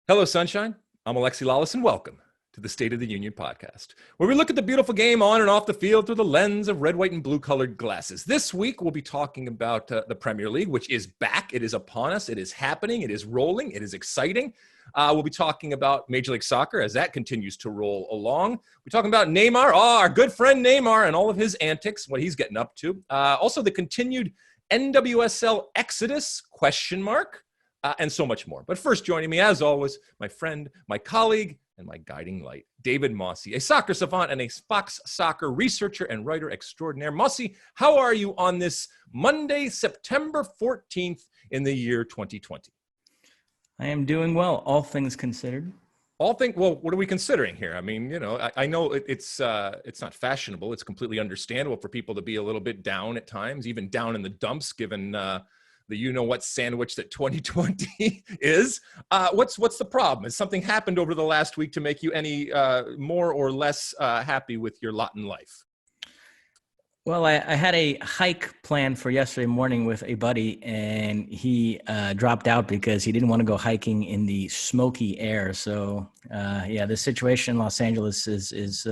Hello, Sunshine. I'm ALEXI LALAS, and welcome to the State of the Union podcast, where we look at the beautiful game on and off the field through the lens of red, white, and blue-colored glasses. This week, we'll be talking about the Premier League, which is back. It is upon us. It is happening. It is rolling. It is exciting. We'll be talking about Major League Soccer as that continues to roll along. We're talking about Neymar, our good friend Neymar, and all of his antics, what he's getting up to. Also, the continued NWSL exodus, ? And so much more. But first, joining me, as always, my friend, my colleague, and my guiding light, David Mosse, a soccer savant and a Fox Soccer researcher and writer extraordinaire. Mosse, how are you on this Monday, September 14th in the year 2020? I am doing well, all things considered. Well, what are we considering here? I mean, you know, I know it's not fashionable. It's completely understandable for people to be a little bit down at times, even down in the dumps, given the you-know-what sandwich that 2020 is. What's the problem? Has something happened over the last week to make you any more or less happy with your lot in life? Well, I had a hike planned for yesterday morning with a buddy, and he dropped out because he didn't want to go hiking in the smoky air. So, the situation in Los Angeles is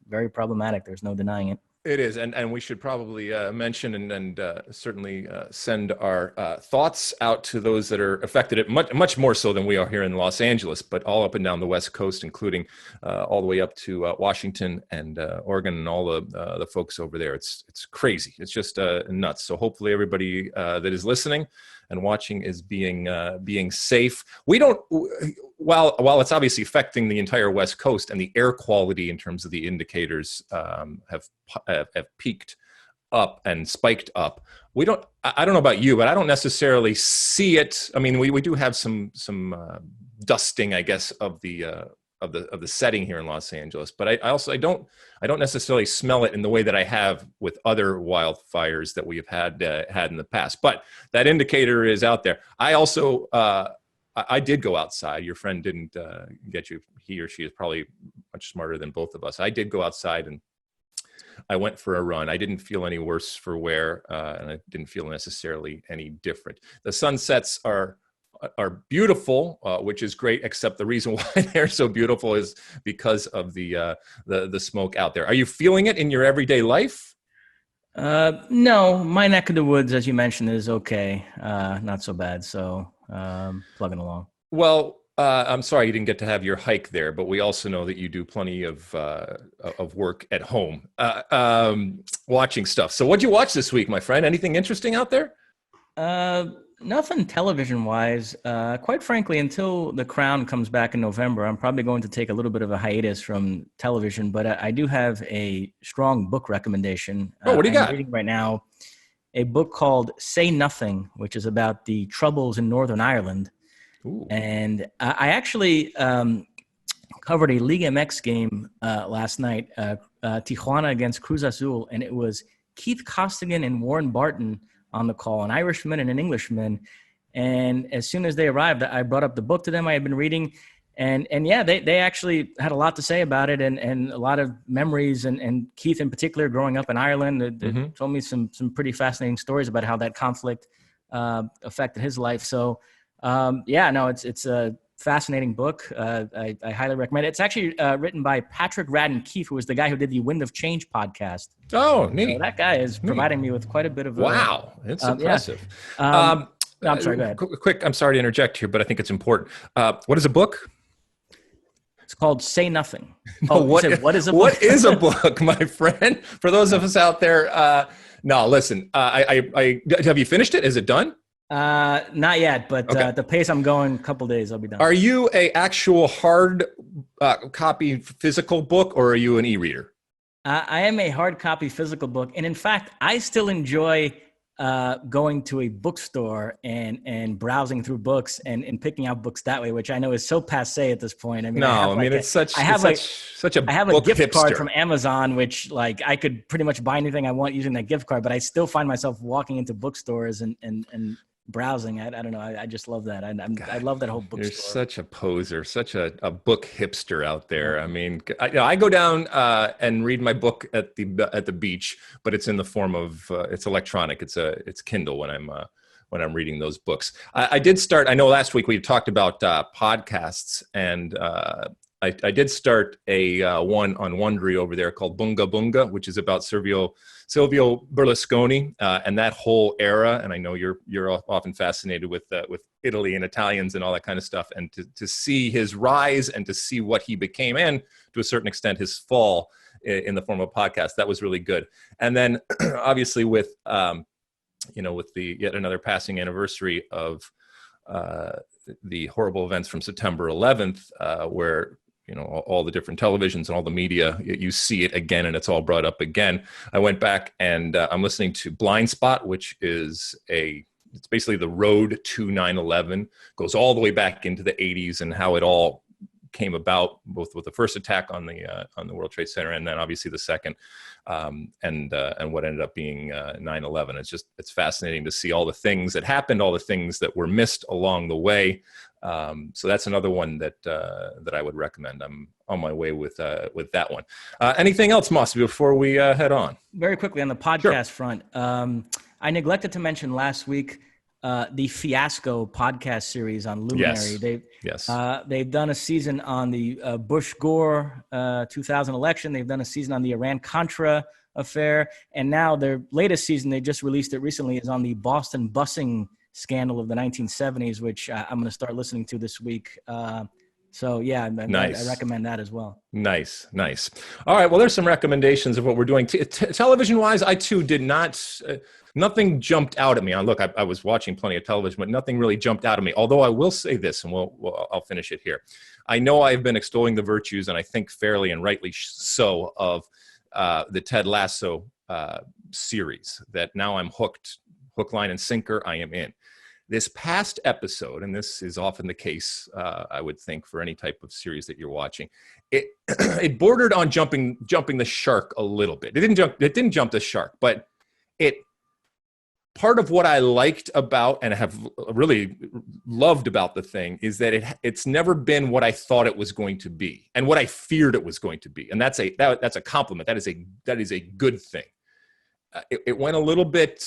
very problematic. There's no denying it. It is, and we should probably mention and certainly send our thoughts out to those that are affected, much more so than we are here in Los Angeles, but all up and down the West Coast, including all the way up to Washington and Oregon and all the folks over there. It's crazy. It's just nuts. So hopefully everybody that is listening and watching is being safe. We don't. While it's obviously affecting the entire West Coast, and the air quality in terms of the indicators have peaked up and spiked up, I don't know about you, but I don't necessarily see it. I mean, we do have some dusting, I guess, of the setting here in Los Angeles, but I don't necessarily smell it in the way that I have with other wildfires that we have had in the past. But that indicator is out there. I also. I did go outside. Your friend didn't get you. He or she is probably much smarter than both of us. I did go outside and I went for a run. I didn't feel any worse for wear, and I didn't feel necessarily any different. The sunsets are beautiful, which is great, except the reason why they're so beautiful is because of the smoke out there. Are you feeling it in your everyday life? No, my neck of the woods, as you mentioned, is okay. Not so bad. So plugging along. Well, I'm sorry you didn't get to have your hike there, but we also know that you do plenty of work at home, watching stuff. So what'd you watch this week, my friend? Anything interesting out there? Nothing television-wise. Quite frankly, until The Crown comes back in November, I'm probably going to take a little bit of a hiatus from television, but I do have a strong book recommendation. Oh, what do you got? I'm reading right now a book called Say Nothing, which is about the Troubles in Northern Ireland. Ooh. And I actually covered a Liga MX game last night, Tijuana against Cruz Azul, and it was Keith Costigan and Warren Barton on the call, an Irishman and an Englishman. And as soon as they arrived, I brought up the book to them I had been reading. And yeah, they actually had a lot to say about it and a lot of memories. And Keith in particular, growing up in Ireland, they told me some pretty fascinating stories about how that conflict affected his life. So it's a fascinating book. I highly recommend it. It's actually written by Patrick Radden Keefe, who was the guy who did the Wind of Change podcast. Oh, neat. So that guy is providing me with quite a bit of wow. It's impressive. I'm sorry, go ahead. Quick, I'm sorry to interject here, but I think it's important. What is a book? It's called Say Nothing. Oh, what is a book? What is a book, my friend? For those of us out there, no, listen. I have you finished it? Is it done? Not yet, but okay. At the pace I'm going, a couple days I'll be done. Are you a actual hard copy physical book, or are you an e-reader? I am a hard copy physical book, and in fact, I still enjoy going to a bookstore and browsing through books and picking out books that way, which I know is so passé at this point. I mean, it's such a I have a gift hipster card from Amazon, which like I could pretty much buy anything I want using that gift card, but I still find myself walking into bookstores and browsing. I don't know. I just love that. I love that whole bookstore. You're such a poser, such a book hipster out there. I mean, I go down and read my book at the beach, but it's in the form of it's electronic. It's Kindle when when I'm reading those books. I did start. I know last week we talked about podcasts, and I did start a one on Wondery over there called Bunga Bunga, which is about Silvio Berlusconi and that whole era. And I know you're often fascinated with Italy and Italians and all that kind of stuff. And to see his rise and to see what he became, and to a certain extent his fall in the form of a podcast, that was really good. And then obviously with with the yet another passing anniversary of the horrible events from September 11th, where all the different televisions and all the media, you see it again, and it's all brought up again. I went back and I'm listening to Blind Spot, which is it's basically the road to 9/11, goes all the way back into the 80s and how it all came about, both with the first attack on the World Trade Center and then obviously the second, and what ended up being 9/11. It's fascinating to see all the things that happened, all the things that were missed along the way. So that's another one that I would recommend. I'm on my way with that one. Anything else, Mosse, before we head on? Very quickly on the podcast front, I neglected to mention last week the Fiasco podcast series on Luminary. They've done a season on the Bush Gore 2000 election. They've done a season on the Iran Contra affair, and now their latest season, they just released it recently, is on the Boston busing scandal of the 1970s, which I'm going to start listening to this week. So yeah, nice. I recommend that as well. Nice. All right. Well, there's some recommendations of what we're doing. Television wise, I too did not, nothing jumped out at me. Look, I was watching plenty of television, but nothing really jumped out at me. Although I will say this, and I'll finish it here. I know I've been extolling the virtues, and I think fairly and rightly so, of the Ted Lasso series, that now I'm hooked, hook, line, and sinker. I am in. This past episode, and this is often the case, I would think, for any type of series that you're watching, it bordered on jumping the shark a little bit. It didn't jump the shark, but part of what I liked about and have really loved about the thing is that it's never been what I thought it was going to be and what I feared it was going to be, and that's a compliment. That is a good thing. It went a little bit.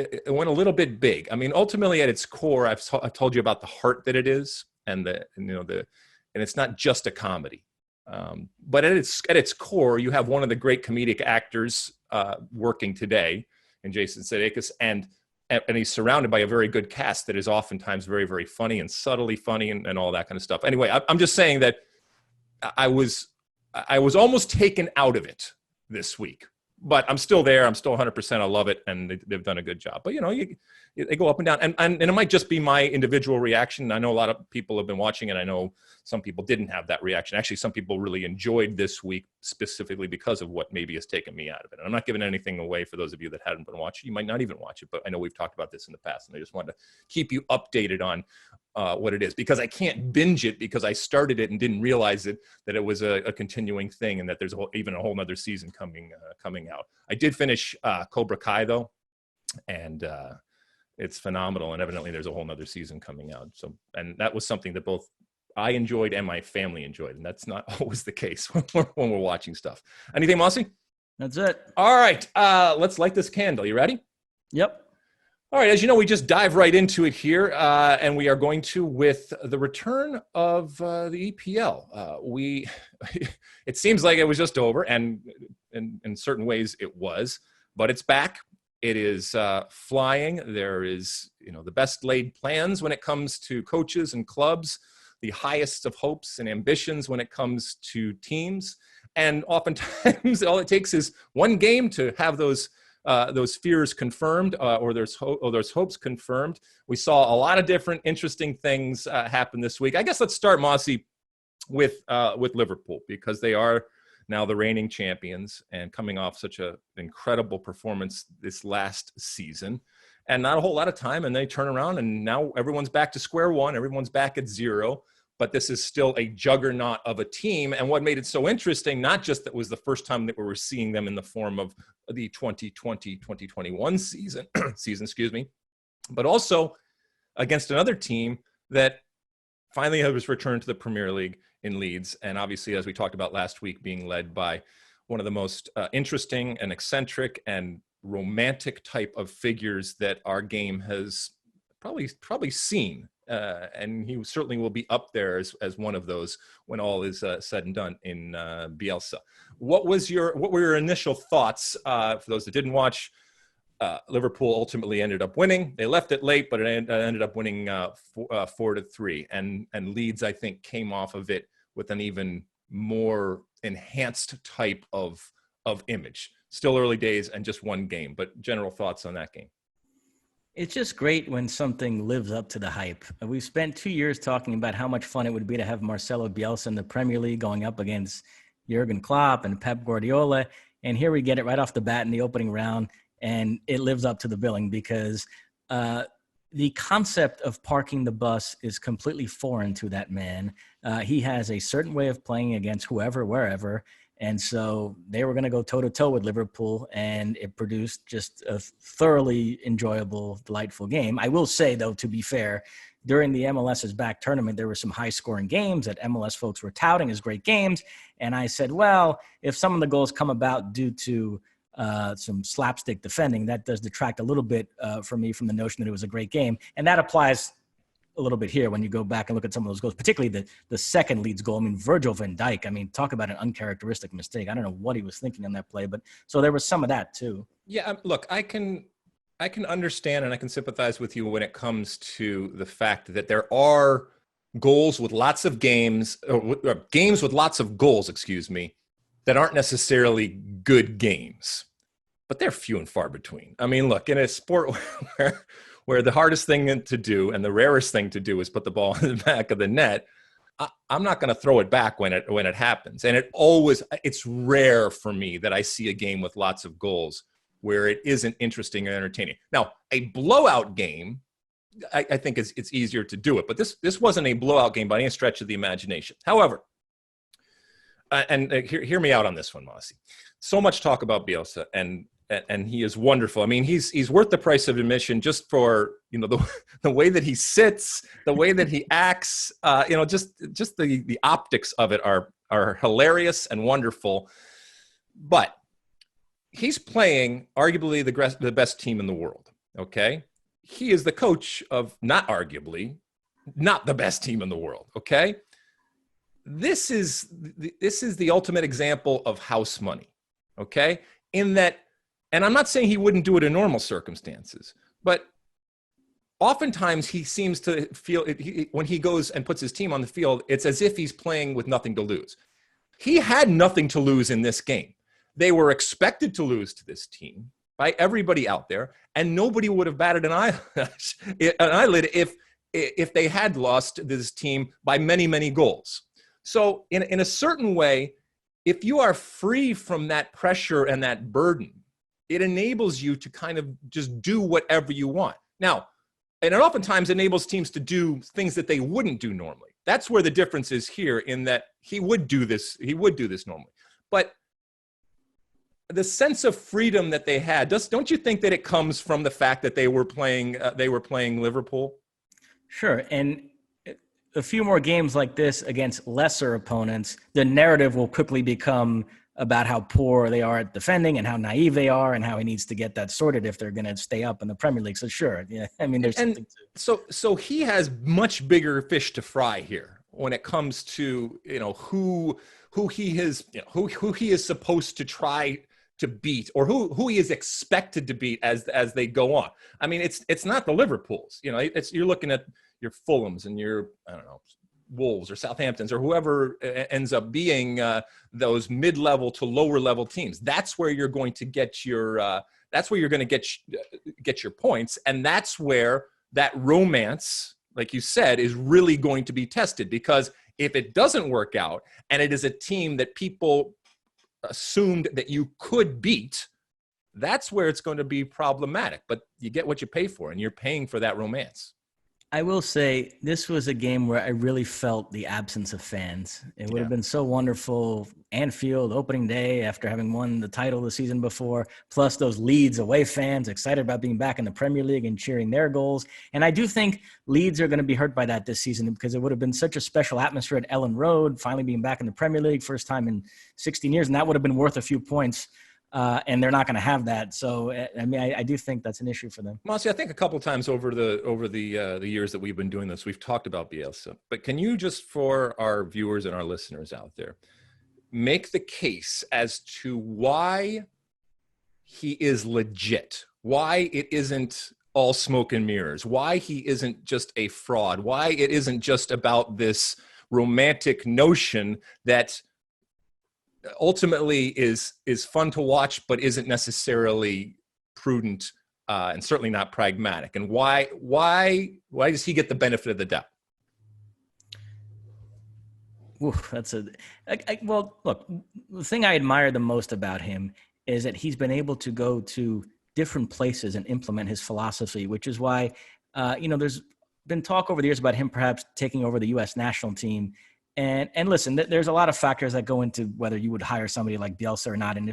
It went a little bit big. I mean, ultimately, at its core, I've told you about the heart that it is, and it's not just a comedy. But at its core, you have one of the great comedic actors working today, in Jason Sudeikis, and he's surrounded by a very good cast that is oftentimes very, very funny and subtly funny and all that kind of stuff. Anyway, I'm just saying that I was almost taken out of it this week. But I'm still there. I'm still 100%. I love it, and they've done a good job. But they go up and down, and it might just be my individual reaction. I know a lot of people have been watching, and I know some people didn't have that reaction. Actually, some people really enjoyed this week specifically because of what maybe has taken me out of it. And I'm not giving anything away for those of you that hadn't been watching. You might not even watch it, but I know we've talked about this in the past, and I just wanted to keep you updated on what it is, because I can't binge it because I started it and didn't realize that it was a continuing thing, and that there's even a whole nother season coming out. I did finish Cobra Kai though, and it's phenomenal, and evidently there's a whole nother season coming out. So, and that was something that both I enjoyed and my family enjoyed, and that's not always the case when we're watching stuff. Anything, Mosse? That's it. All right, let's light this candle. You ready? Yep. All right, as you know, we just dive right into it here, and we are going to with the return of the EPL. It seems like it was just over, and in certain ways it was, but it's back. It is flying. There is, the best laid plans when it comes to coaches and clubs, the highest of hopes and ambitions when it comes to teams, and oftentimes all it takes is one game to have those fears confirmed, or those hopes confirmed. We saw a lot of different interesting things happen this week. I guess let's start, Mosse, with Liverpool, because they are now the reigning champions and coming off such an incredible performance this last season, and not a whole lot of time, and they turn around and now everyone's back to square one. Everyone's back at zero. But this is still a juggernaut of a team. And what made it so interesting, not just that was the first time that we were seeing them in the form of the 2020-2021 season, but also against another team that finally has returned to the Premier League in Leeds. And obviously, as we talked about last week, being led by one of the most interesting and eccentric and romantic type of figures that our game has probably seen. And he certainly will be up there as one of those when all is said and done in Bielsa. What were your initial thoughts for those that didn't watch? Liverpool ultimately ended up winning. They left it late, but it ended up winning 4-3. And Leeds, I think, came off of it with an even more enhanced type of image. Still early days and just one game, but general thoughts on that game. It's just great when something lives up to the hype. We've spent 2 years talking about how much fun it would be to have Marcelo Bielsa in the Premier League going up against Jurgen Klopp and Pep Guardiola. And here we get it right off the bat in the opening round, and it lives up to the billing because the concept of parking the bus is completely foreign to that man. He has a certain way of playing against whoever, wherever. And so they were going to go toe-to-toe with Liverpool, and it produced just a thoroughly enjoyable, delightful game. I will say, though, to be fair, during the MLS's back tournament, there were some high-scoring games that MLS folks were touting as great games. And I said, well, if some of the goals come about due to some slapstick defending, that does detract a little bit for me from the notion that it was a great game. And that applies a little bit here when you go back and look at some of those goals, particularly the second Leeds goal. I mean, Virgil van Dijk, I mean, talk about an uncharacteristic mistake. I don't know what he was thinking on that play, but so there was some of that too. Yeah, look, I can understand and I can sympathize with you when it comes to the fact that there are goals with lots of games, or games with lots of goals, that aren't necessarily good games, but they're few and far between. I mean, look, in a sport where the hardest thing to do and the rarest thing to do is put the ball in the back of the net, I'm not going to throw it back when it happens. And it's rare for me that I see a game with lots of goals where it isn't interesting and entertaining. Now, a blowout game, I think it's easier to do it, but this wasn't a blowout game by any stretch of the imagination. However, hear me out on this one, Mosse. So much talk about Bielsa, and he is wonderful. I mean, he's worth the price of admission just for, the way that he sits, the way that he acts, just the optics of it are hilarious and wonderful. But he's playing arguably the best team in the world. Okay. He is the coach of not the best team in the world. Okay. This is the ultimate example of house money. Okay. In that, and I'm not saying he wouldn't do it in normal circumstances, but oftentimes he seems to feel when he goes and puts his team on the field, it's as if he's playing with nothing to lose. He had nothing to lose in this game. They were expected to lose to this team by everybody out there, and nobody would have batted an eyelid if they had lost this team by many, many goals. So in a certain way, if you are free from that pressure and that burden, it enables you to kind of just do whatever you want. Now, and it oftentimes enables teams to do things that they wouldn't do normally. That's where the difference is here, in that he would do this normally. But the sense of freedom that they had, don't you think that it comes from the fact that they were playing Liverpool? Sure. And a few more games like this against lesser opponents, the narrative will quickly become about how poor they are at defending and how naive they are and how he needs to get that sorted if they're going to stay up in the Premier League. So sure. Yeah. I mean, there's something to. So he has much bigger fish to fry here when it comes to, who he is, who he is supposed to try to beat, or who he is expected to beat as they go on. I mean, it's not the Liverpools, you're looking at your Fulhams and your, Wolves or Southamptons or whoever ends up being those mid-level to lower-level teams. That's where you're going to get your get your points, and that's where that romance, like you said, is really going to be tested. Because if it doesn't work out, and it is a team that people assumed that you could beat, that's where it's going to be problematic. But you get what you pay for, and you're paying for that romance. I will say this was a game where I really felt the absence of fans. It would have been so wonderful. Anfield opening day after having won the title the season before, plus those Leeds away fans excited about being back in the Premier League and cheering their goals. And I do think Leeds are going to be hurt by that this season, because it would have been such a special atmosphere at Ellen Road, finally being back in the Premier League, first time in 16 years. And that would have been worth a few points and they're not going to have that. So, I mean, I do think that's an issue for them. Mosse, I think a couple of times over the years that we've been doing this, we've talked about Bielsa. But can you, just for our viewers and our listeners out there, make the case as to why he is legit, why it isn't all smoke and mirrors, why he isn't just a fraud, why it isn't just about this romantic notion that ultimately is fun to watch, but isn't necessarily prudent and certainly not pragmatic. And why does he get the benefit of the doubt? Ooh, well, look, the thing I admire the most about him is that he's been able to go to different places and implement his philosophy, which is why, there's been talk over the years about him perhaps taking over the U.S. national team. And listen, there's a lot of factors that go into whether you would hire somebody like Bielsa or not. And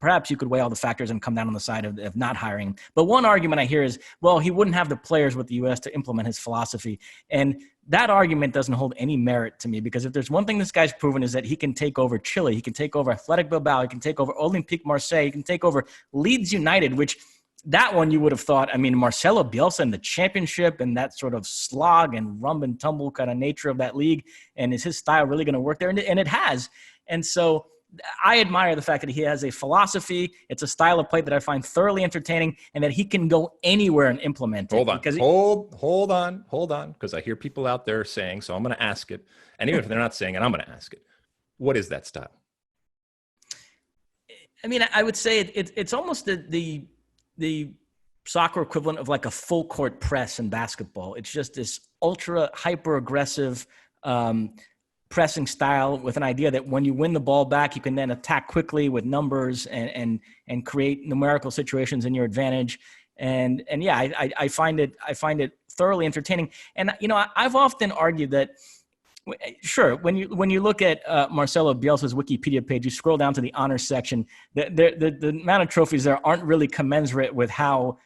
perhaps you could weigh all the factors and come down on the side of not hiring. But one argument I hear is, well, he wouldn't have the players with the U.S. to implement his philosophy. And that argument doesn't hold any merit to me, because if there's one thing this guy's proven is that he can take over Chile, he can take over Athletic Bilbao, he can take over Olympique Marseille, he can take over Leeds United, which that one you would have thought, I mean, Marcelo Bielsa in the championship and that sort of slog and rumble and tumble kind of nature of that league, and is his style really going to work there? And it has. And so I admire the fact that he has a philosophy. It's a style of play that I find thoroughly entertaining, and that he can go anywhere and implement it. Hold on, because I hear people out there saying, so I'm going to ask it. And even if they're not saying it, I'm going to ask it. What is that style? I mean, I would say it's almost the soccer equivalent of like a full court press in basketball. It's just this ultra hyper aggressive pressing style with an idea that when you win the ball back, you can then attack quickly with numbers and create numerical situations in your advantage. And yeah, I find it thoroughly entertaining. And, I've often argued that, sure, when you look at Marcelo Bielsa's Wikipedia page, you scroll down to the honors section, the amount of trophies there aren't really commensurate with how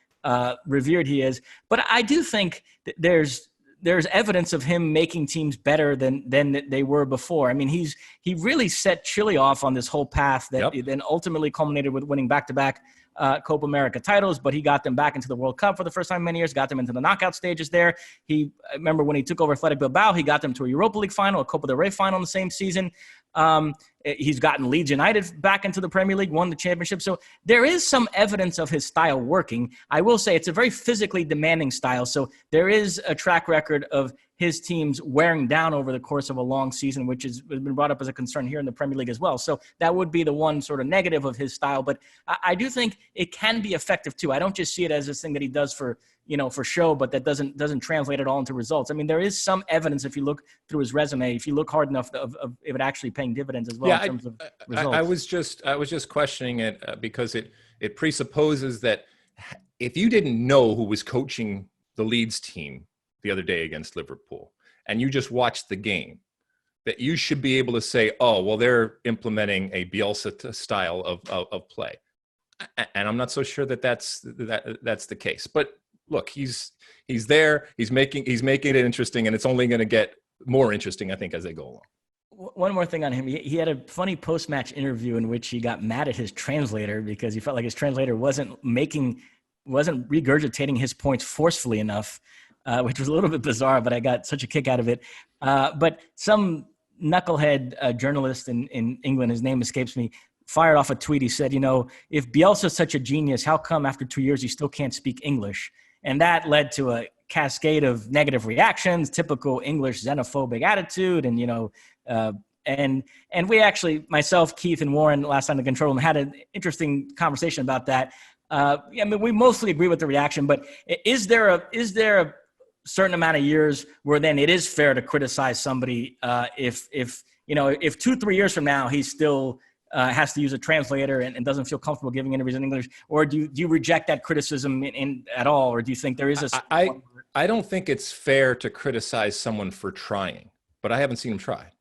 revered he is. But I do think that there's evidence of him making teams better than they were before. I mean, he really set Chile off on this whole path that then ultimately culminated with winning back-to-back Copa America titles, but he got them back into the World Cup for the first time in many years, got them into the knockout stages there. I remember when he took over Athletic Bilbao, he got them to a Europa League final, a Copa del Rey final in the same season. He's gotten Leeds United back into the Premier League, won the championship. So there is some evidence of his style working. I will say it's a very physically demanding style. So there is a track record of his teams wearing down over the course of a long season, which has been brought up as a concern here in the Premier League as well. So that would be the one sort of negative of his style. But I do think it can be effective too. I don't just see it as this thing that he does for show, but that doesn't translate at all into results. I mean, there is some evidence if you look through his resume, if you look hard enough of it actually paying dividends as well in terms of results. I was just questioning it because it presupposes that if you didn't know who was coaching the Leeds team the other day against Liverpool, and you just watched the game, that you should be able to say, oh, well, they're implementing a Bielsa style of play. And I'm not so sure that's the case. But look, he's there, he's making it interesting, and it's only going to get more interesting, I think, as they go along. One more thing on him. He had a funny post-match interview in which he got mad at his translator because he felt like his translator wasn't regurgitating his points forcefully enough, which was a little bit bizarre, but I got such a kick out of it. But some knucklehead journalist in England, his name escapes me, fired off a tweet. He said, if Bielsa's such a genius, how come after 2 years he still can't speak English? And that led to a cascade of negative reactions, typical English xenophobic attitude. And and we actually, myself, Keith, and Warren, last time in the control room, had an interesting conversation about that. I mean, we mostly agree with the reaction, but is there a certain amount of years where then it is fair to criticize somebody if 2-3 years from now he's still has to use a translator and doesn't feel comfortable giving interviews in English? Or do you reject that criticism at all? Or do you think there is I don't think it's fair to criticize someone for trying, but I haven't seen him try.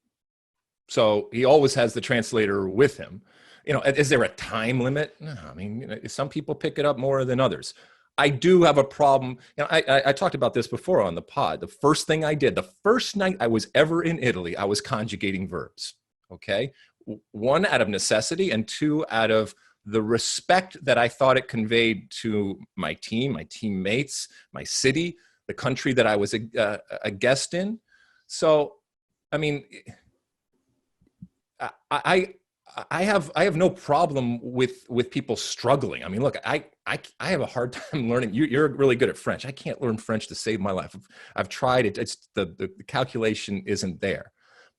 So he always has the translator with him. Is there a time limit? No, I mean, some people pick it up more than others. I do have a problem. I talked about this before on the pod. The first thing I did, the first night I was ever in Italy, I was conjugating verbs. Okay. One, out of necessity, and two, out of the respect that I thought it conveyed to my team, my teammates, my city, the country that I was a guest in. So, I mean, I have no problem with people struggling. I mean, look, I have a hard time learning. You're really good at French. I can't learn French to save my life. I've tried it. It's the calculation isn't there.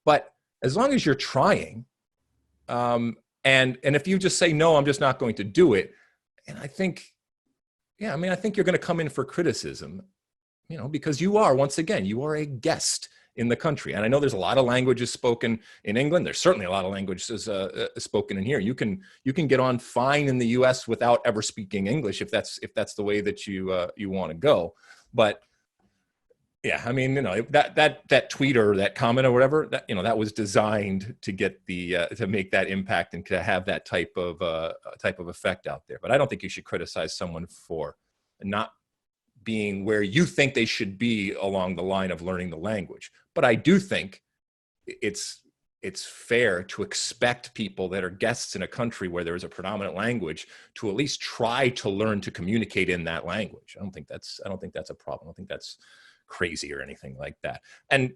But as long as you're trying, and if you just say no, I'm just not going to do it. And I think, I think you're going to come in for criticism, because you are, once again, you are a guest in the country. And I know there's a lot of languages spoken in England. There's certainly a lot of languages spoken in here. You can get on fine in the US without ever speaking English if that's the way that you want to go. But yeah, I mean, that tweet or that comment or whatever, that was designed to get to make that impact and to have that type of effect out there. But I don't think you should criticize someone for not being where you think they should be along the line of learning the language. But I do think it's fair to expect people that are guests in a country where there is a predominant language to at least try to learn to communicate in that language. I don't think that's a problem. I don't think that's crazy or anything like that. And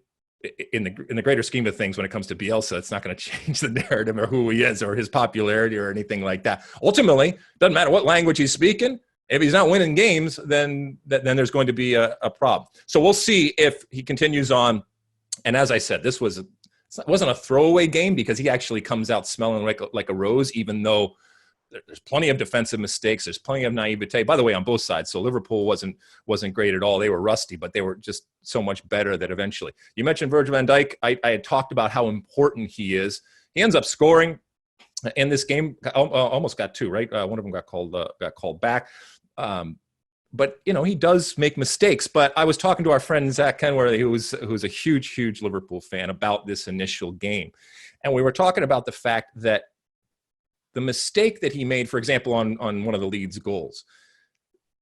in the greater scheme of things, when it comes to Bielsa, it's not going to change the narrative or who he is or his popularity or anything like that. Ultimately, doesn't matter what language he's speaking. If he's not winning games, then there's going to be a problem. So we'll see if he continues on. And as I said, it wasn't a throwaway game because he actually comes out smelling like a rose, even though there's plenty of defensive mistakes. There's plenty of naivete, by the way, on both sides. So Liverpool wasn't great at all. They were rusty, but they were just so much better that eventually. You mentioned Virgil van Dijk. I had talked about how important he is. He ends up scoring in this game. Almost got two, right? One of them got called back. But he does make mistakes. But I was talking to our friend Zach Kenworthy, who's a huge Liverpool fan, about this initial game, and we were talking about the fact that the mistake that he made, for example, on one of the Leeds goals,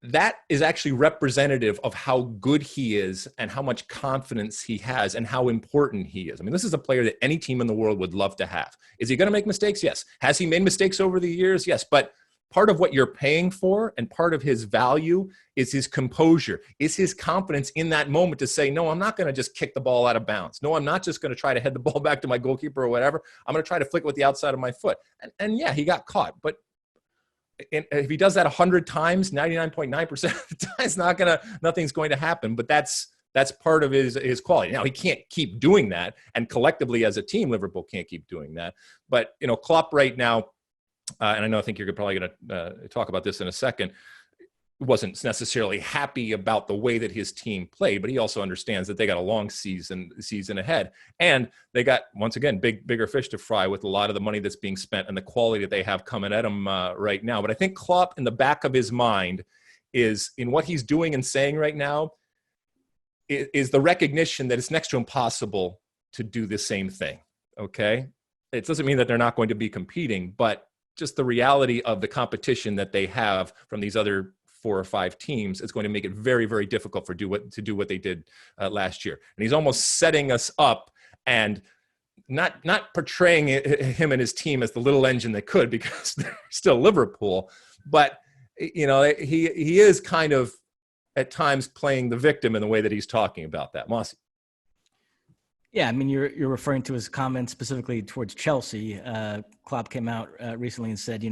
that is actually representative of how good he is and how much confidence he has and how important he is. I mean, this is a player that any team in the world would love to have. Is he going to make mistakes? Yes. Has he made mistakes over the years? Yes. But part of what you're paying for and part of his value is his composure, is his confidence in that moment to say, no, I'm not going to just kick the ball out of bounds. No, I'm not just going to try to head the ball back to my goalkeeper or whatever. I'm going to try to flick it with the outside of my foot. And yeah, he got caught. But if he does that 100 times, 99.9% of the time, nothing's going to happen. But that's part of his quality. Now, he can't keep doing that. And collectively as a team, Liverpool can't keep doing that. But, Klopp right now, and I think you're probably going to talk about this in a second, wasn't necessarily happy about the way that his team played, but he also understands that they got a long season ahead. And they got, once again, bigger fish to fry with a lot of the money that's being spent and the quality that they have coming at them right now. But I think Klopp, in the back of his mind, is in what he's doing and saying right now, is the recognition that it's next to impossible to do the same thing, okay? It doesn't mean that they're not going to be competing, but just the reality of the competition that they have from these other 4 or 5 teams is going to make it very, very difficult to do what they did last year. And he's almost setting us up and not portraying him and his team as the little engine they could, because they're still Liverpool. But he is kind of at times playing the victim in the way that he's talking about that. Mosse. Yeah, I mean, you're referring to his comments specifically towards Chelsea. Klopp came out recently and said, we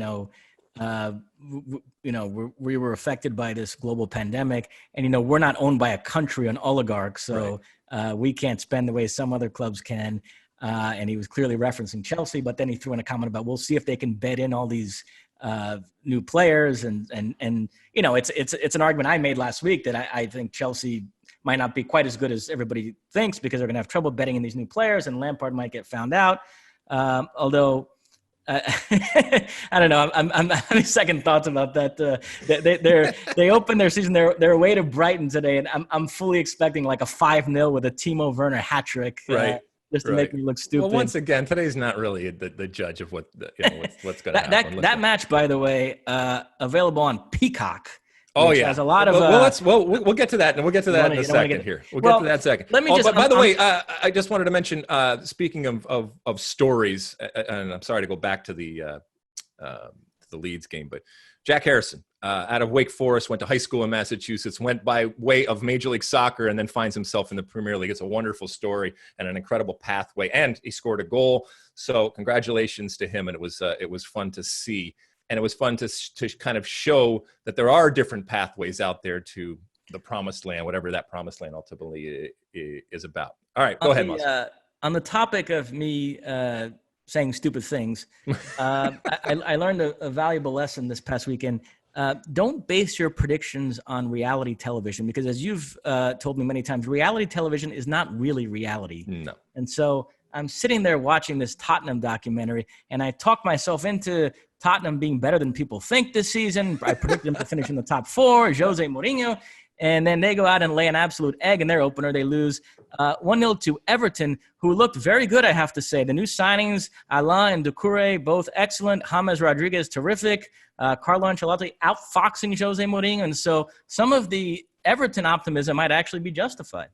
were affected by this global pandemic, and we're not owned by a country, an oligarch, so we can't spend the way some other clubs can. And he was clearly referencing Chelsea, but then he threw in a comment about, we'll see if they can bed in all these new players, and it's an argument I made last week that I think Chelsea might not be quite as good as everybody thinks, because they're going to have trouble betting in these new players, and Lampard might get found out. Although I don't know, I'm having second thoughts about that. They opened their season. They're away to Brighton today, and I'm fully expecting like a 5-0 with a Timo Werner hat trick. Right. Just to make me look stupid. Well, once again, today's not really the judge of what's going to happen. That match, by the way, available on Peacock. Oh yeah, has a lot of. We'll get to that, and we'll get to that in a second here. We'll get to that second. Let me just. By the way, I just wanted to mention. Speaking of stories, and I'm sorry to go back to the the Leeds game. But Jack Harrison, out of Wake Forest, went to high school in Massachusetts, went by way of Major League Soccer, and then finds himself in the Premier League. It's a wonderful story and an incredible pathway, and he scored a goal. So congratulations to him, and it was fun to see. And it was fun to kind of show that there are different pathways out there to the promised land, whatever that promised land ultimately is about. All right, go ahead, Mosse. On the topic of me saying stupid things, I learned a valuable lesson this past weekend. Don't base your predictions on reality television, because as you've told me many times, reality television is not really reality. No. And so I'm sitting there watching this Tottenham documentary, and I talked myself into Tottenham being better than people think this season. I predicted them to finish in the top 4, Jose Mourinho. And then they go out and lay an absolute egg in their opener. They lose 1-0 to Everton, who looked very good, I have to say. The new signings, Alain and Doucouré, both excellent. James Rodriguez, terrific. Carlo Ancelotti outfoxing Jose Mourinho. And so some of the Everton optimism might actually be justified.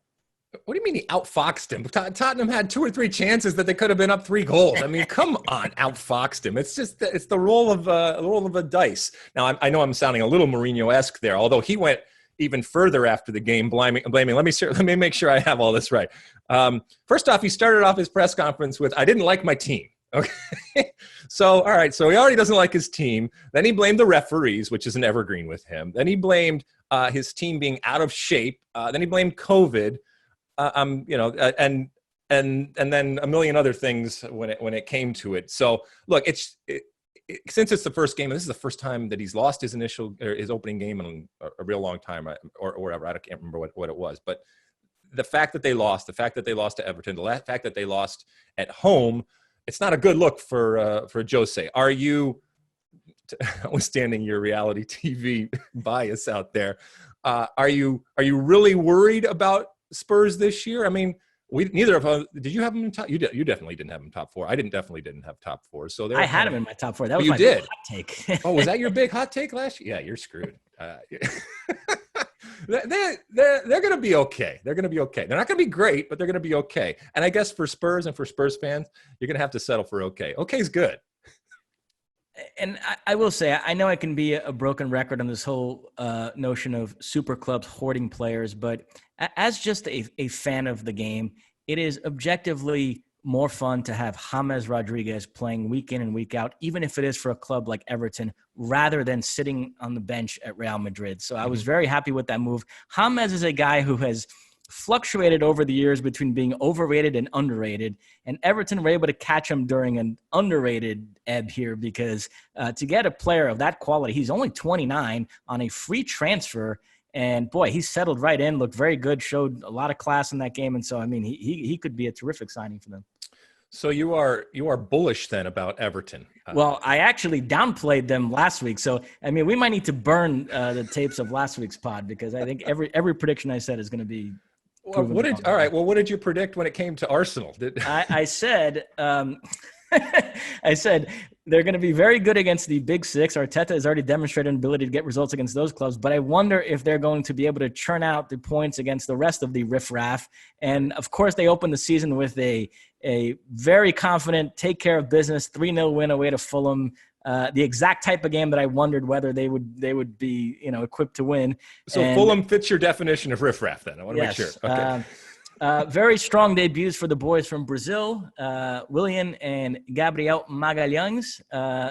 What do you mean he outfoxed him? Tottenham had 2 or 3 chances that they could have been up 3 goals. I mean, come on, outfoxed him. It's the roll of a dice. Now, I know I'm sounding a little Mourinho-esque there, although he went even further after the game, blaming. Let me make sure I have all this right. First off, he started off his press conference with, "I didn't like my team." Okay, so all right, so he already doesn't like his team. Then he blamed the referees, which is an evergreen with him. Then he blamed his team being out of shape. Then he blamed COVID. And then a million other things when it came to it. So look, since it's the first game, and this is the first time that he's lost his opening game in a real long time, or whatever. I can't remember what it was, but the fact that they lost to Everton, the fact that they lost at home, it's not a good look for Jose. Are you, notwithstanding your reality TV bias out there, are you really worried about Spurs this year? I mean, neither of us. Did you have them in top? You definitely didn't have them top 4. I definitely didn't have top 4. So I had them in my top 4. That was my big hot take. Oh, was that your big hot take last year? Yeah, you're screwed. They're going to be okay. They're going to be okay. They're not going to be great, but they're going to be okay. And I guess for Spurs and for Spurs fans, you're going to have to settle for okay. Okay is good. And I will say, I know I can be a broken record on this whole notion of super clubs hoarding players, but as just a fan of the game, it is objectively more fun to have James Rodriguez playing week in and week out, even if it is for a club like Everton, rather than sitting on the bench at Real Madrid. So I was very happy with that move. James is a guy who has fluctuated over the years between being overrated and underrated, and Everton were able to catch him during an underrated ebb here, because to get a player of that quality, he's only 29 on a free transfer, and boy, he settled right in, looked very good, showed a lot of class in that game, and so I mean, he could be a terrific signing for them. So you are bullish then about Everton? Well, I actually downplayed them last week, so I mean, we might need to burn the tapes of last week's pod, because I think every prediction I said is going to be. Well, what did you predict when it came to Arsenal? I said I said they're going to be very good against the Big Six. Arteta has already demonstrated an ability to get results against those clubs, but I wonder if they're going to be able to churn out the points against the rest of the riffraff. And of course, they opened the season with a very confident, take care of business, 3-0 win away to Fulham. The exact type of game that I wondered whether they would be, equipped to win. So Fulham fits your definition of riffraff then. I want to make sure. Okay. Very strong debuts for the boys from Brazil, Willian and Gabriel Magalhães.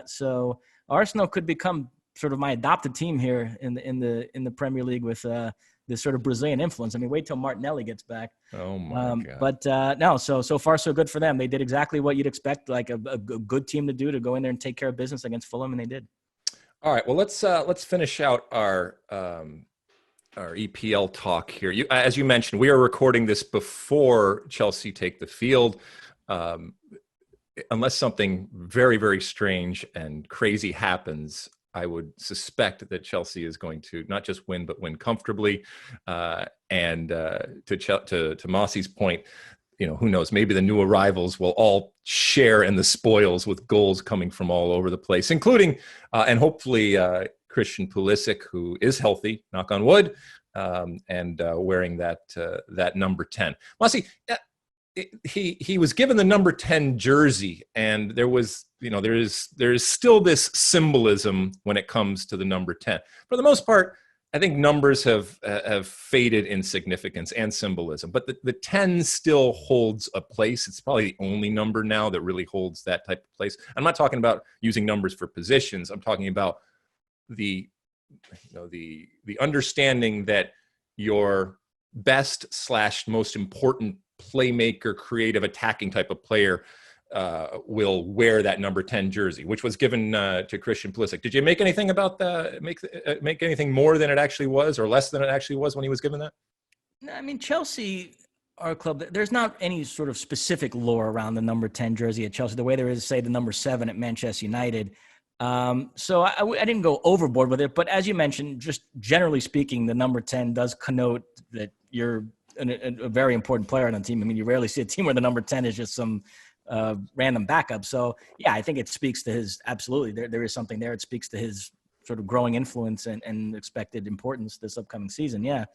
So Arsenal could become sort of my adopted team here in the Premier League with this sort of Brazilian influence. I mean, wait till Martinelli gets back. Oh my God! But no, so far so good for them. They did exactly what you'd expect, like a good team to do, to go in there and take care of business against Fulham, and they did. All right. Well, let's finish out our EPL talk here. As you mentioned, we are recording this before Chelsea take the field. Unless something very, very strange and crazy happens, I would suspect that Chelsea is going to not just win, but win comfortably. And to Mosse's point, who knows? Maybe the new arrivals will all share in the spoils with goals coming from all over the place, including and hopefully Christian Pulisic, who is healthy, knock on wood, and wearing that number 10. Mosse, he was given the number 10 jersey, and there is still this symbolism when it comes to the number 10. For the most part, I think numbers have faded in significance and symbolism, but the 10 still holds a place. It's probably the only number now that really holds that type of place. I'm not talking about using numbers for positions. I'm talking about the understanding that your best / most important playmaker, creative, attacking type of player will wear that number 10 jersey, which was given to Christian Pulisic. Did you make anything about that? Make anything more than it actually was, or less than it actually was when he was given that? No, I mean, Chelsea, our club, there's not any sort of specific lore around the number 10 jersey at Chelsea, the way there is, say, the number 7 at Manchester United. So I didn't go overboard with it, but as you mentioned, just generally speaking, the number 10 does connote that you're a very important player on the team. I mean, you rarely see a team where the number 10 is just some random backup. So yeah, I think it speaks to his, absolutely, there is something there. It speaks to his sort of growing influence and expected importance this upcoming season. Yeah.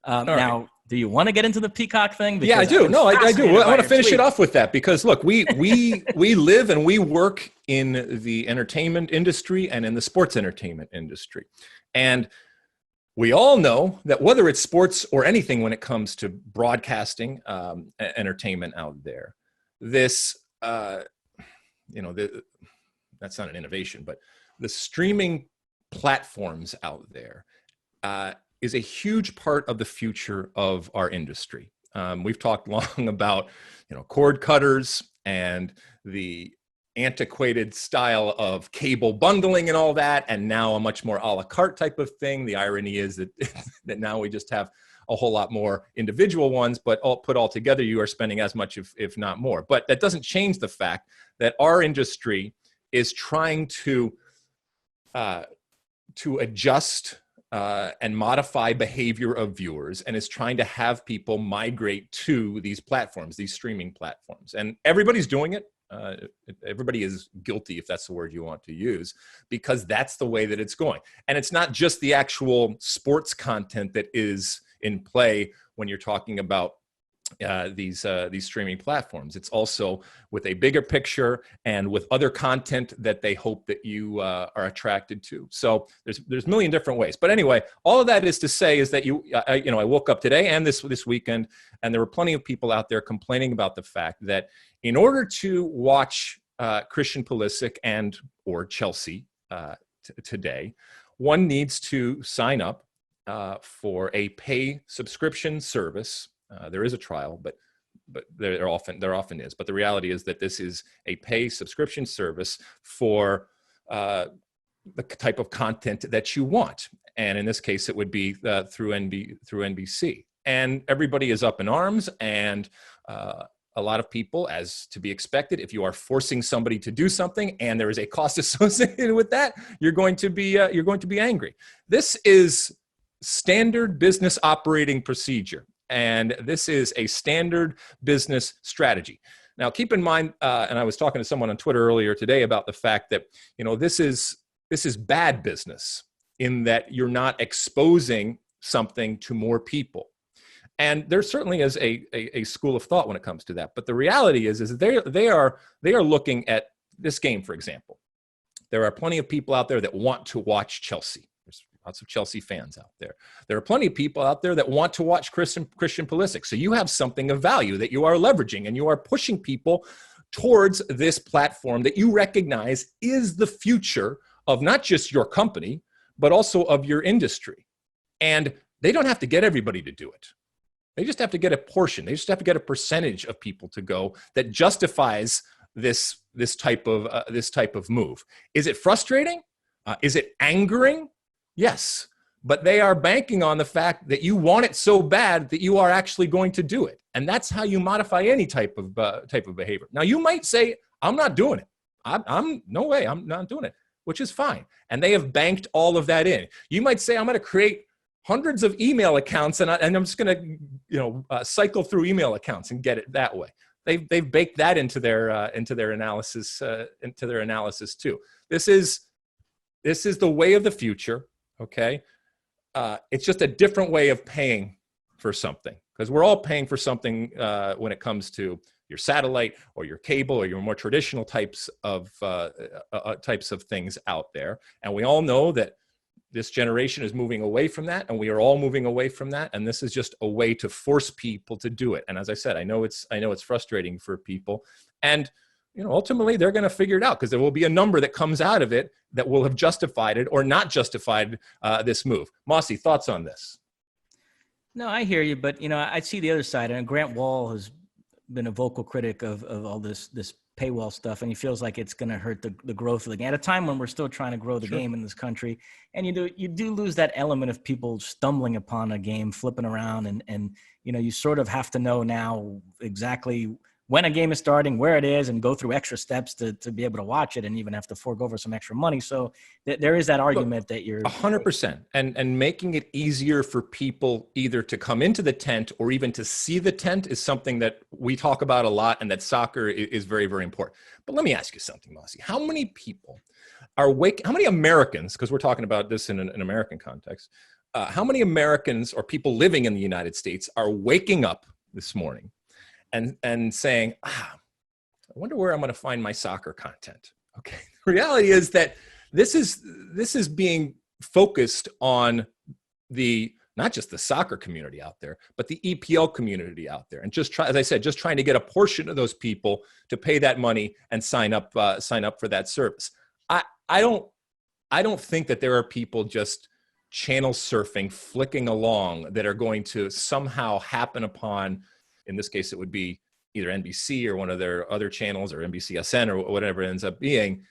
Now, do you want to get into the Peacock thing? Because yeah, I do. No, I do. I want to finish it off with that because look, we live and we work in the entertainment industry and in the sports entertainment industry. And we all know that whether it's sports or anything when it comes to broadcasting entertainment out there, this, that's not an innovation, but the streaming platforms out there is a huge part of the future of our industry. We've talked long about, cord cutters and the antiquated style of cable bundling and all that, and now a much more a la carte type of thing. The irony is that that now we just have a whole lot more individual ones, but put all together, you are spending as much, if not more. But that doesn't change the fact that our industry is trying to adjust and modify behavior of viewers, and is trying to have people migrate to these platforms, these streaming platforms. And everybody's doing it. Everybody is guilty, if that's the word you want to use, because that's the way that it's going. And it's not just the actual sports content that is in play when you're talking about these streaming platforms. It's also with a bigger picture and with other content that they hope that you are attracted to. So there's a million different ways. But anyway, all of that is to say is that I woke up today and this weekend, and there were plenty of people out there complaining about the fact that in order to watch Christian Pulisic and or Chelsea today, one needs to sign up for a pay subscription service. There is a trial, but there often is. But the reality is that this is a pay subscription service for the type of content that you want, and in this case, it would be through NBC. And everybody is up in arms, and a lot of people, as to be expected, if you are forcing somebody to do something and there is a cost associated with that, you're going to be angry. This is standard business operating procedure. And this is a standard business strategy. Now, keep in mind, and I was talking to someone on Twitter earlier today about the fact that, this is bad business in that you're not exposing something to more people. And there certainly is a school of thought when it comes to that. But the reality is they are looking at this game, for example. There are plenty of people out there that want to watch Chelsea. There's lots of Chelsea fans out there. There are plenty of people out there that want to watch Christian Pulisic. So you have something of value that you are leveraging, and you are pushing people towards this platform that you recognize is the future of not just your company, but also of your industry. And they don't have to get everybody to do it. They just have to get a portion. They just have to get a percentage of people to go that justifies this type of move. Is it frustrating? Is it angering? Yes, but they are banking on the fact that you want it so bad that you are actually going to do it, and that's how you modify any type of behavior. Now, you might say, "I'm not doing it. I'm no way. I'm not doing it," which is fine, and they have banked all of that in. You might say, "I'm going to create hundreds of email accounts, and I'm just going to cycle through email accounts and get it that way." They've baked that into their analysis too. This is the way of the future. Okay, it's just a different way of paying for something. because we're all paying for something when it comes to your satellite or your cable or your more traditional types of things out there. And we all know that this generation is moving away from that, and we are all moving away from that. And this is just a way to force people to do it. And as I said, I know it's frustrating for people. And ultimately they're going to figure it out, because there will be a number that comes out of it that will have justified it or not justified this move. Mosse, thoughts on this? No, I hear you, but I see the other side. And Grant Wall has been a vocal critic of all this paywall stuff, and he feels like it's going to hurt the growth of the game at a time when we're still trying to grow the game in this country. And you do lose that element of people stumbling upon a game, flipping around, and you sort of have to know now exactly when a game is starting, where it is, and go through extra steps to be able to watch it, and even have to forego over some extra money. So there is that argument that you're 100%, and making it easier for people either to come into the tent or even to see the tent is something that we talk about a lot, and that soccer is very, very important. But let me ask you something, Mosse. How many people how many Americans, because we're talking about this in an American context, how many Americans or people living in the United States are waking up this morning and saying, I wonder where I'm going to find my soccer content? Okay. The reality is that this is being focused on not just the soccer community out there, but the EPL community out there. And as I said, just trying to get a portion of those people to pay that money and sign up for that service. I don't think that there are people just channel surfing, flicking along, that are going to somehow happen upon, in this case, it would be either NBC or one of their other channels, or NBCSN or whatever it ends up being,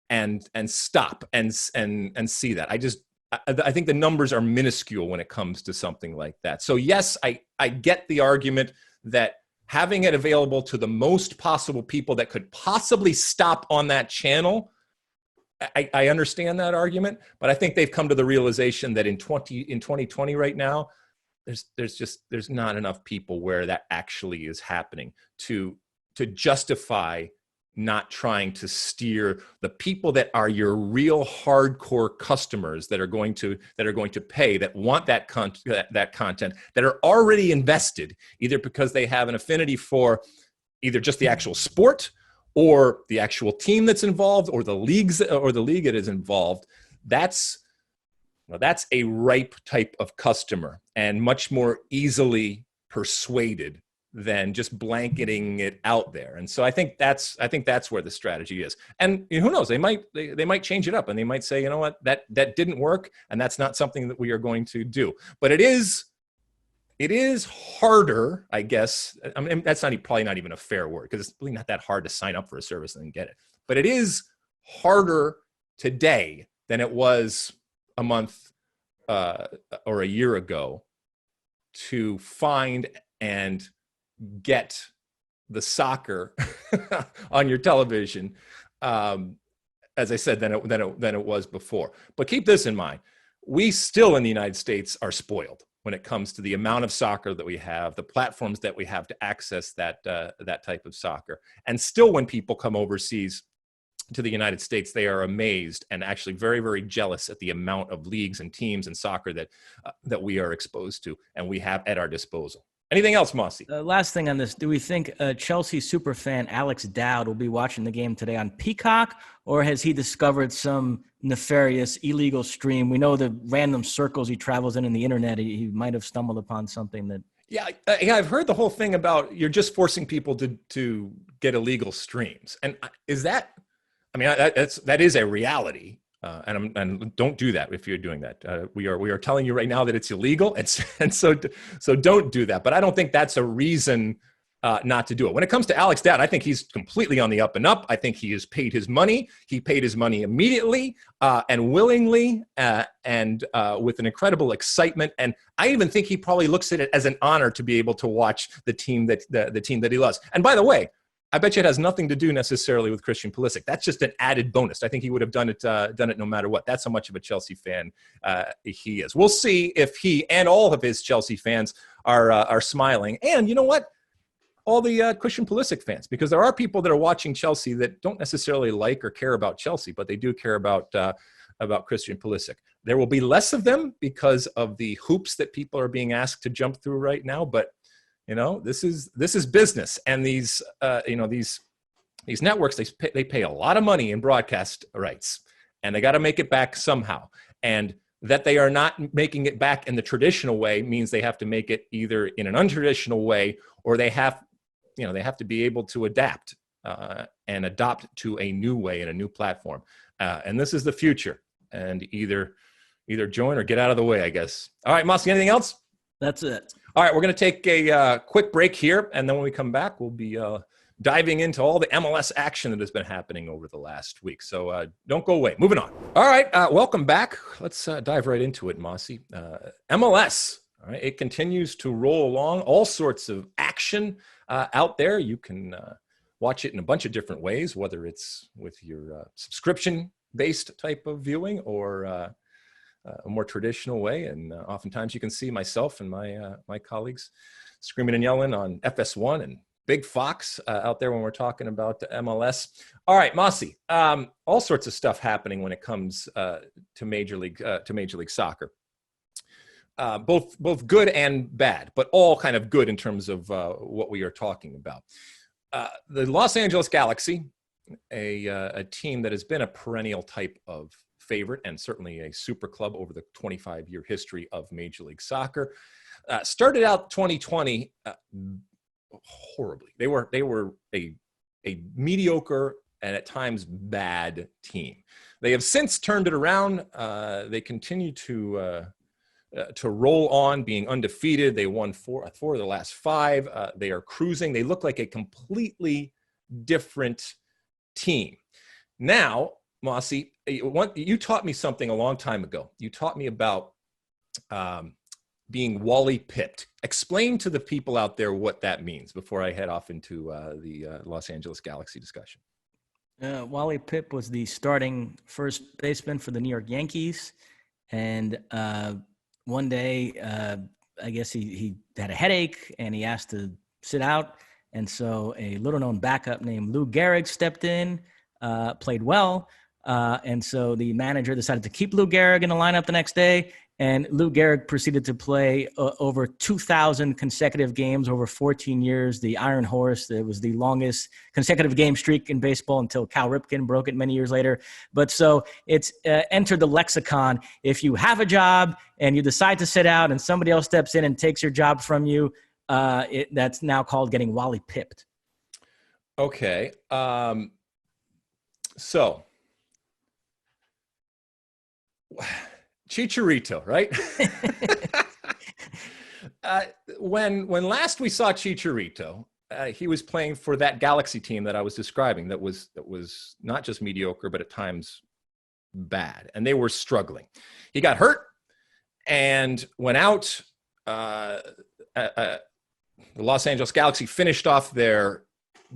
and stop and see that. I think the numbers are minuscule when it comes to something like that. So yes, I get the argument that having it available to the most possible people that could possibly stop on that channel, I understand that argument, but I think they've come to the realization that in 2020 right now, there's not enough people where that actually is happening to justify not trying to steer the people that are your real hardcore customers, that are going to pay, that want that content, that are already invested, either because they have an affinity for either just the actual sport or the actual team that's involved, or the league that is involved. That's a ripe type of customer, and much more easily persuaded than just blanketing it out there. And so I think that's where the strategy is. And who knows, they might change it up, and they might say, you know what, that didn't work, and that's not something that we are going to do. But it is harder, I guess. I mean, that's probably not even a fair word, because it's really not that hard to sign up for a service and then get it. But it is harder today than it was a month or a year ago to find and get the soccer on your television, as I said, than it was before. But keep this in mind: we still in the United States are spoiled when it comes to the amount of soccer that we have, the platforms that we have to access that type of soccer. And still, when people come overseas to the United States, they are amazed and actually very, very jealous at the amount of leagues and teams and soccer that we are exposed to and we have at our disposal. Anything else, Mosse? Last thing on this. Do we think Chelsea superfan Alex Dowd will be watching the game today on Peacock, or has he discovered some nefarious illegal stream? We know the random circles he travels in the internet. He might have stumbled upon something that... Yeah, I've heard the whole thing about you're just forcing people to get illegal streams. And is that... I mean, that is a reality, and don't do that if you're doing that. We are telling you right now that it's illegal, and so don't do that. But I don't think that's a reason not to do it. When it comes to Alex Dowd, I think he's completely on the up and up. I think he has paid his money. He paid his money immediately and willingly, and with an incredible excitement. And I even think he probably looks at it as an honor to be able to watch the team that he loves. And by the way, I bet you it has nothing to do necessarily with Christian Pulisic. That's just an added bonus. I think he would have done it no matter what. That's how much of a Chelsea fan he is. We'll see if he and all of his Chelsea fans are smiling. And you know what? All the Christian Pulisic fans, because there are people that are watching Chelsea that don't necessarily like or care about Chelsea, but they do care about Christian Pulisic. There will be less of them because of the hoops that people are being asked to jump through right now, but This is business, and these networks, they pay a lot of money in broadcast rights, and they got to make it back somehow. And that they are not making it back in the traditional way means they have to make it either in an untraditional way, or they have to be able to adapt and adopt to a new way and a new platform. And this is the future. And either join or get out of the way, I guess. All right, Mosse, anything else? That's it. All right, we're going to take a quick break here, and then when we come back, we'll be diving into all the MLS action that has been happening over the last week. So don't go away. Moving on. All right, welcome back. Let's dive right into it, Mosse. MLS, all right, it continues to roll along. All sorts of action out there. You can watch it in a bunch of different ways, whether it's with your subscription-based type of viewing or a more traditional way. And oftentimes you can see myself and my colleagues screaming and yelling on FS1 and Big Fox out there when we're talking about the MLS. All right, Mosse, all sorts of stuff happening when it comes to Major League Soccer. Both good and bad, but all kind of good in terms of what we are talking about. The Los Angeles Galaxy, a team that has been a perennial type of favorite and certainly a super club over the 25-year history of Major League Soccer, started out 2020 horribly. They were a mediocre and at times bad team. They have since turned it around. They continue to roll on, being undefeated. They won four of the last five. They are cruising. They look like a completely different team. Now, Mosse, you taught me something a long time ago. You taught me about being Wally pipped. Explain to the people out there what that means before I head off into the Los Angeles Galaxy discussion. Wally Pipp was the starting first baseman for the New York Yankees. And one day, I guess he had a headache and he asked to sit out. And so a little-known backup named Lou Gehrig stepped in, played well. And so the manager decided to keep Lou Gehrig in the lineup the next day. And Lou Gehrig proceeded to play over 2,000 consecutive games over 14 years. The Iron Horse, it was the longest consecutive game streak in baseball until Cal Ripken broke it many years later. But so it's entered the lexicon. If you have a job and you decide to sit out and somebody else steps in and takes your job from you, that's now called getting Wally pipped. Okay. So Chicharito, right? When last we saw Chicharito, he was playing for that Galaxy team that I was describing that was not just mediocre, but at times bad. And they were struggling. He got hurt and went out. The Los Angeles Galaxy finished off their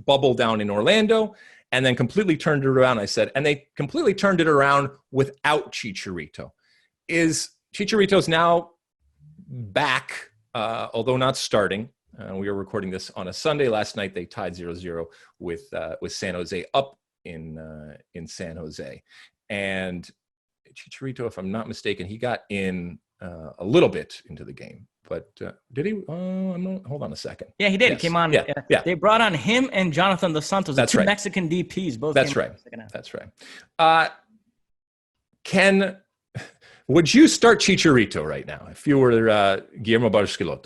bubble down in Orlando and then completely turned it around, I said. And they completely turned it around without Chicharito. Is Chicharito's now back, although not starting. We are recording this on a Sunday. Last night they tied 0-0 with San Jose up in San Jose. And Chicharito, if I'm not mistaken, he got in a little bit into the game. But did he? Hold on a second. Yeah, he did. Yes. He came on. Yeah. They brought on him and Jonathan Dos Santos, the two Mexican DPs. Both. That's right. That's right. Would you start Chicharito right now if you were Guillermo Barcelona?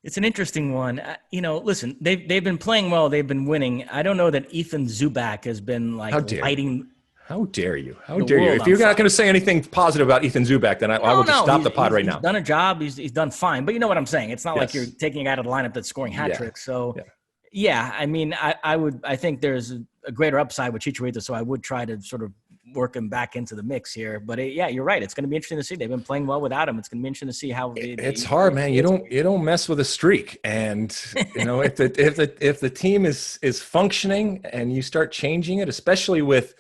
It's an interesting one. Listen, they've been playing well. They've been winning. I don't know that Ethan Zubak has been lighting. How dare you? How dare you? If you're not going to say anything positive about Ethan Zubak, then I will just stop the pod right now. He's done a job. He's done fine. But you know what I'm saying? It's not like you're taking a guy out of the lineup that's scoring hat tricks. So, I mean, I think there's a greater upside with Chicharito, so I would try to sort of work him back into the mix here. But you're right. It's going to be interesting to see. They've been playing well without him. It's going to be interesting to see how. It's hard, man. You don't mess with a streak, and if the team is functioning and you start changing it, especially with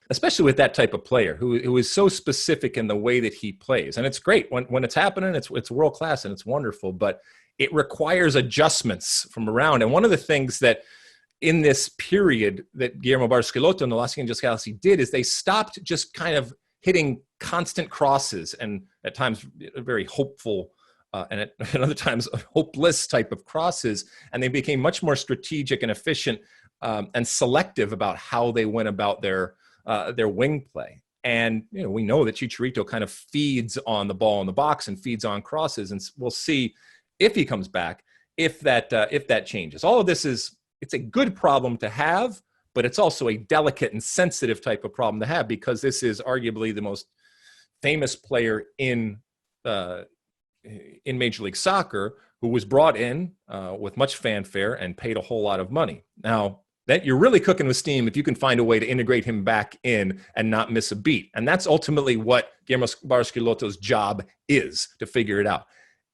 that type of player who is so specific in the way that he plays, and it's great when it's happening. It's world class and it's wonderful, but it requires adjustments from around. And one of the things that in this period that Guillermo Barcelona and the Los Angeles Galaxy did is they stopped just kind of hitting constant crosses and at times very hopeful and at other times hopeless type of crosses, and they became much more strategic and efficient and selective about how they went about their wing play. And we know that Chicharito kind of feeds on the ball in the box and feeds on crosses, and we'll see if he comes back, if that changes. All of this it's a good problem to have, but it's also a delicate and sensitive type of problem to have, because this is arguably the most famous player in Major League Soccer, who was brought in with much fanfare and paid a whole lot of money. Now, that you're really cooking with steam if you can find a way to integrate him back in and not miss a beat. And that's ultimately what Guillermo Barros-Schelotto's job is, to figure it out.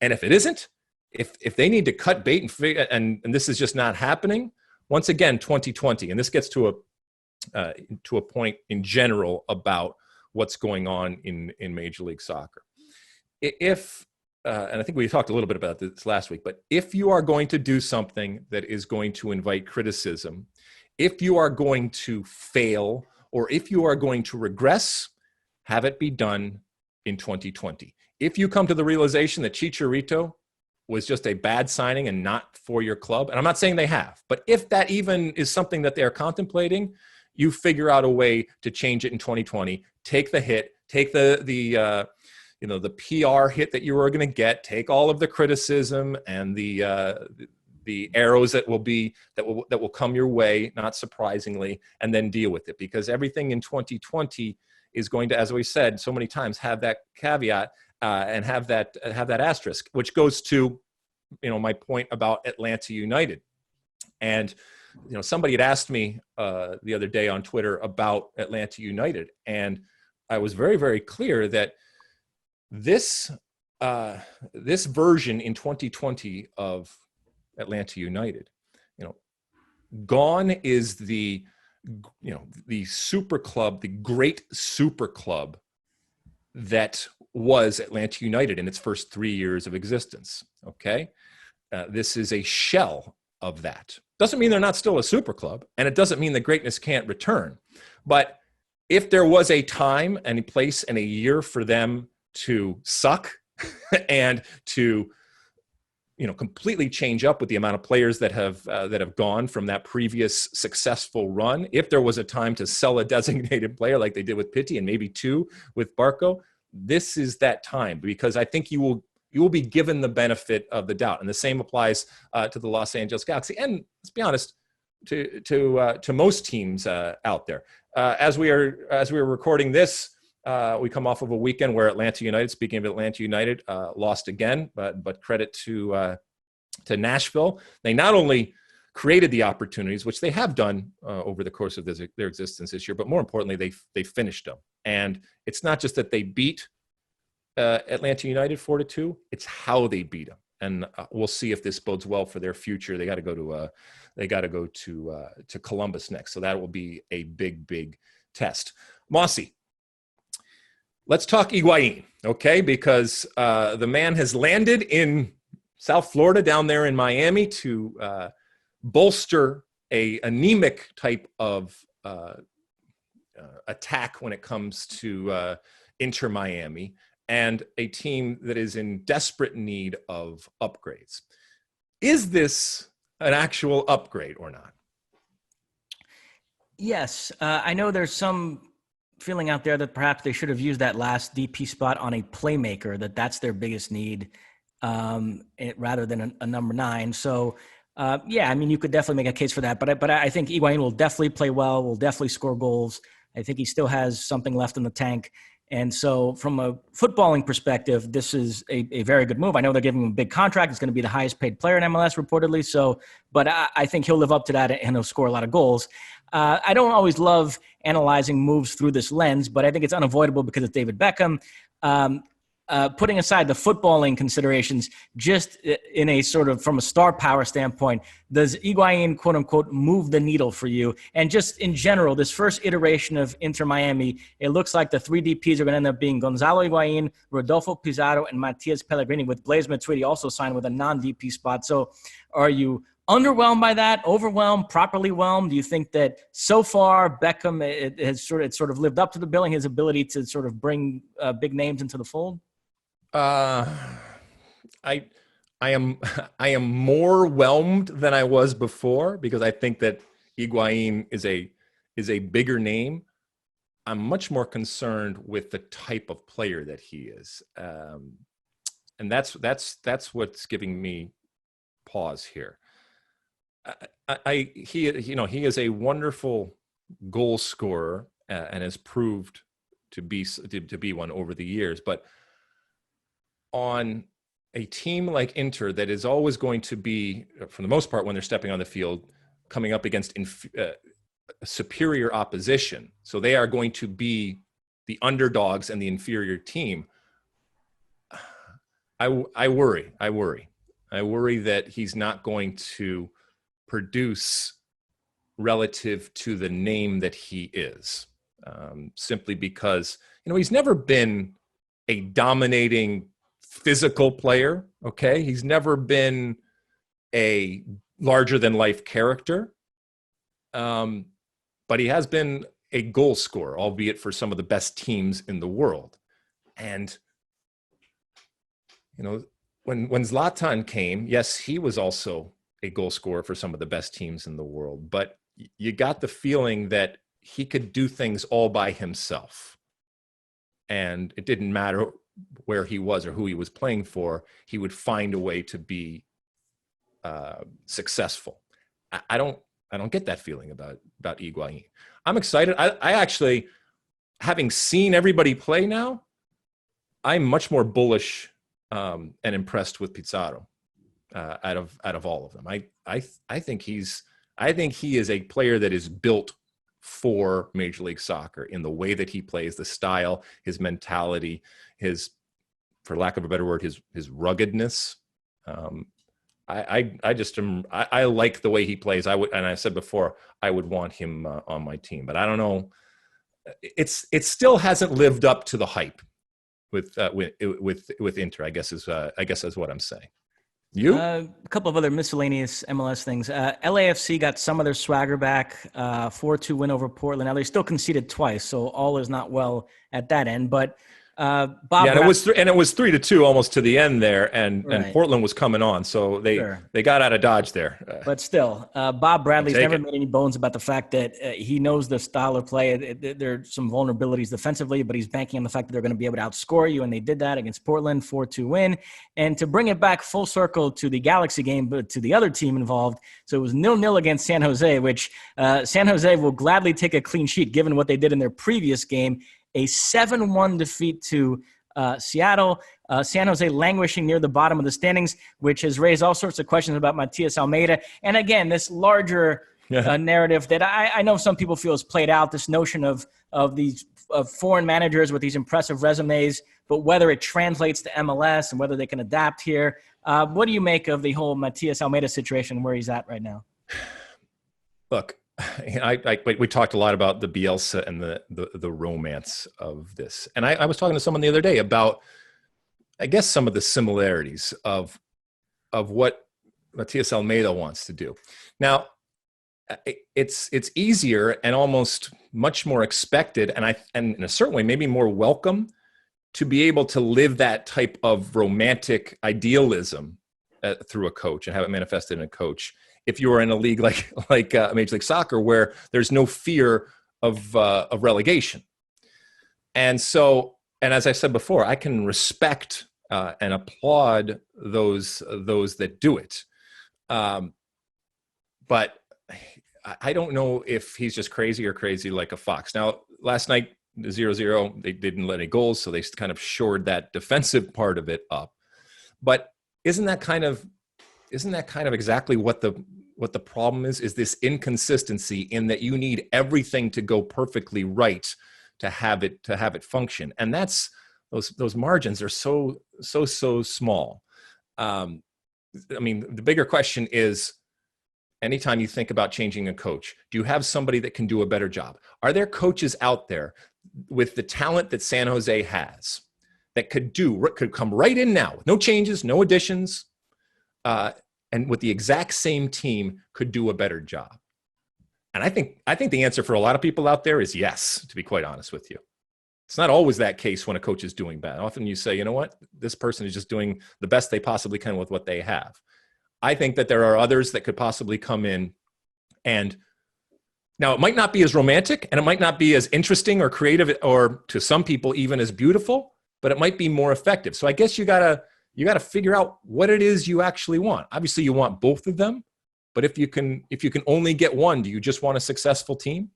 And if it isn't, if they need to cut bait and this is just not happening, once again, 2020, and this gets to a point in general about what's going on in Major League Soccer. And I think we talked a little bit about this last week, but if you are going to do something that is going to invite criticism, if you are going to fail, or if you are going to regress, have it be done in 2020. If you come to the realization that Chicharito was just a bad signing and not for your club, and I'm not saying they have, but if that even is something that they're contemplating, you figure out a way to change it in 2020. Take the hit, take the PR hit that you were going to get, take all of the criticism and the arrows that will come your way, not surprisingly, and then deal with it, because everything in 2020 is going to, as we said so many times, have that caveat and have that asterisk, which goes to my point about Atlanta United. And somebody had asked me the other day on Twitter about Atlanta United, and I was very, very clear that this version in 2020 of Atlanta United, gone is the super club, the great super club that was Atlanta United in its first 3 years of existence. Okay, this is a shell of that. Doesn't mean they're not still a super club, and it doesn't mean that greatness can't return. But if there was a time and a place and a year for them to suck and to completely change up with the amount of players that have gone from that previous successful run, if there was a time to sell a designated player like they did with Pitti and maybe two with Barco, this is that time, because I think you will be given the benefit of the doubt. And the same applies to the Los Angeles Galaxy, and let's be honest, to most teams out there. As we are recording this, we come off of a weekend where Atlanta United, speaking of Atlanta United, lost again, but credit to Nashville. They not only created the opportunities, which they have done over the course of their existence this year, but more importantly, they finished them. And it's not just that they beat Atlanta United 4-2; it's how they beat them. And we'll see if this bodes well for their future. They got to go to Columbus next, so that will be a big test. Mosse, let's talk Higuain, okay? Because the man has landed in South Florida, down there in Miami, to bolster a anemic type of attack when it comes to Inter Miami, and a team that is in desperate need of upgrades. Is this an actual upgrade or not? Yes. I know there's some feeling out there that perhaps they should have used that last DP spot on a playmaker, that's their biggest need, rather than a number 9. So, you could definitely make a case for that. But I think Higuain will definitely play well, will definitely score goals. I think he still has something left in the tank. And so from a footballing perspective, this is a very good move. I know they're giving him a big contract. It's going to be the highest paid player in MLS reportedly. So, but I think he'll live up to that and he'll score a lot of goals. I don't always love analyzing moves through this lens, but I think it's unavoidable because it's David Beckham. Putting aside the footballing considerations, just in a sort of from a star power standpoint, does Higuain, quote unquote, move the needle for you? And just in general, this first iteration of Inter Miami, it looks like the 3 DPs are going to end up being Gonzalo Higuain, Rodolfo Pizarro, and Matias Pellegrini, with Blaise Matuidi also signed with a non-DP spot. So are you underwhelmed by that, overwhelmed, properly whelmed? Do you think that so far Beckham has sort of lived up to the billing, his ability to sort of bring big names into the fold? I I am I am more whelmed than I was before because I think that Higuain is a bigger name. I'm much more concerned with the type of player that he is, and that's what's giving me pause here. He is a wonderful goal scorer and has proved to be one over the years, but on a team like Inter that is always going to be, for the most part, when they're stepping on the field, coming up against superior opposition. So they are going to be the underdogs and the inferior team. I worry that he's not going to produce relative to the name that he is, simply because, he's never been a dominating physical player. Okay. He's never been a larger than life character. But he has been a goal scorer, albeit for some of the best teams in the world. And, when Zlatan came, yes, he was also a goal scorer for some of the best teams in the world, but you got the feeling that he could do things all by himself. And it didn't matter where he was or who he was playing for, he would find a way to be successful. I don't get that feeling about Higuain. I'm excited. I actually, having seen everybody play now, I'm much more bullish and impressed with Pizarro out of all of them. I think he is a player that is built for Major League Soccer in the way that he plays, the style, his mentality, his, for lack of a better word, his ruggedness. I like the way he plays. And I said before, I would want him on my team, but I don't know. It still hasn't lived up to the hype with Inter, I guess is what I'm saying. You? A couple of other miscellaneous MLS things. LAFC got some of their swagger back, 4-2 win over Portland. Now, they still conceded twice, so all is not well at that end. But Bob, and it was 3-2 almost to the end there, and Portland was coming on, so they got out of Dodge there. But still, Bob Bradley's never made any bones about the fact that he knows the style of play. There are some vulnerabilities defensively, but he's banking on the fact that they're going to be able to outscore you, and they did that against Portland, 4-2 win. And to bring it back full circle to the Galaxy game, but to the other team involved, so it was 0-0 against San Jose, which San Jose will gladly take a clean sheet given what they did in their previous game. A 7-1 defeat to Seattle. San Jose languishing near the bottom of the standings, which has raised all sorts of questions about Matias Almeida. And again, this larger narrative that I know some people feel is played out, this notion of these foreign managers with these impressive resumes, but whether it translates to MLS and whether they can adapt here. What do you make of the whole Matias Almeida situation where he's at right now? Look, we talked a lot about the Bielsa and the romance of this. And I was talking to someone the other day about, I guess, some of the similarities of what Matias Almeida wants to do. Now, it's easier and almost much more expected, and in a certain way, maybe more welcome, to be able to live that type of romantic idealism through a coach and have it manifested in a coach. If you are in a league like Major League Soccer, where there's no fear of relegation. And so, and as I said before, I can respect and applaud those that do it. But I don't know if he's just crazy or crazy like a fox. Now, last night, 0-0, they didn't let any goals, so they kind of shored that defensive part of it up. But isn't that kind of exactly what the problem is this inconsistency in that you need everything to go perfectly right to have it function, and that's those margins are so small. I mean, the bigger question is, anytime you think about changing a coach, do you have somebody that can do a better job? Are there coaches out there with the talent that San Jose has that could come right in now with no changes, no additions, and with the exact same team could do a better job? And I think the answer for a lot of people out there is yes, to be quite honest with you. It's not always that case when a coach is doing bad. Often you say, you know what, this person is just doing the best they possibly can with what they have. I think that there are others that could possibly come in, and now it might not be as romantic and it might not be as interesting or creative, or to some people even as beautiful, but it might be more effective. So I guess you gotta figure out what it is you actually want. Obviously you want both of them, but if you can only get one, do you just want a successful team?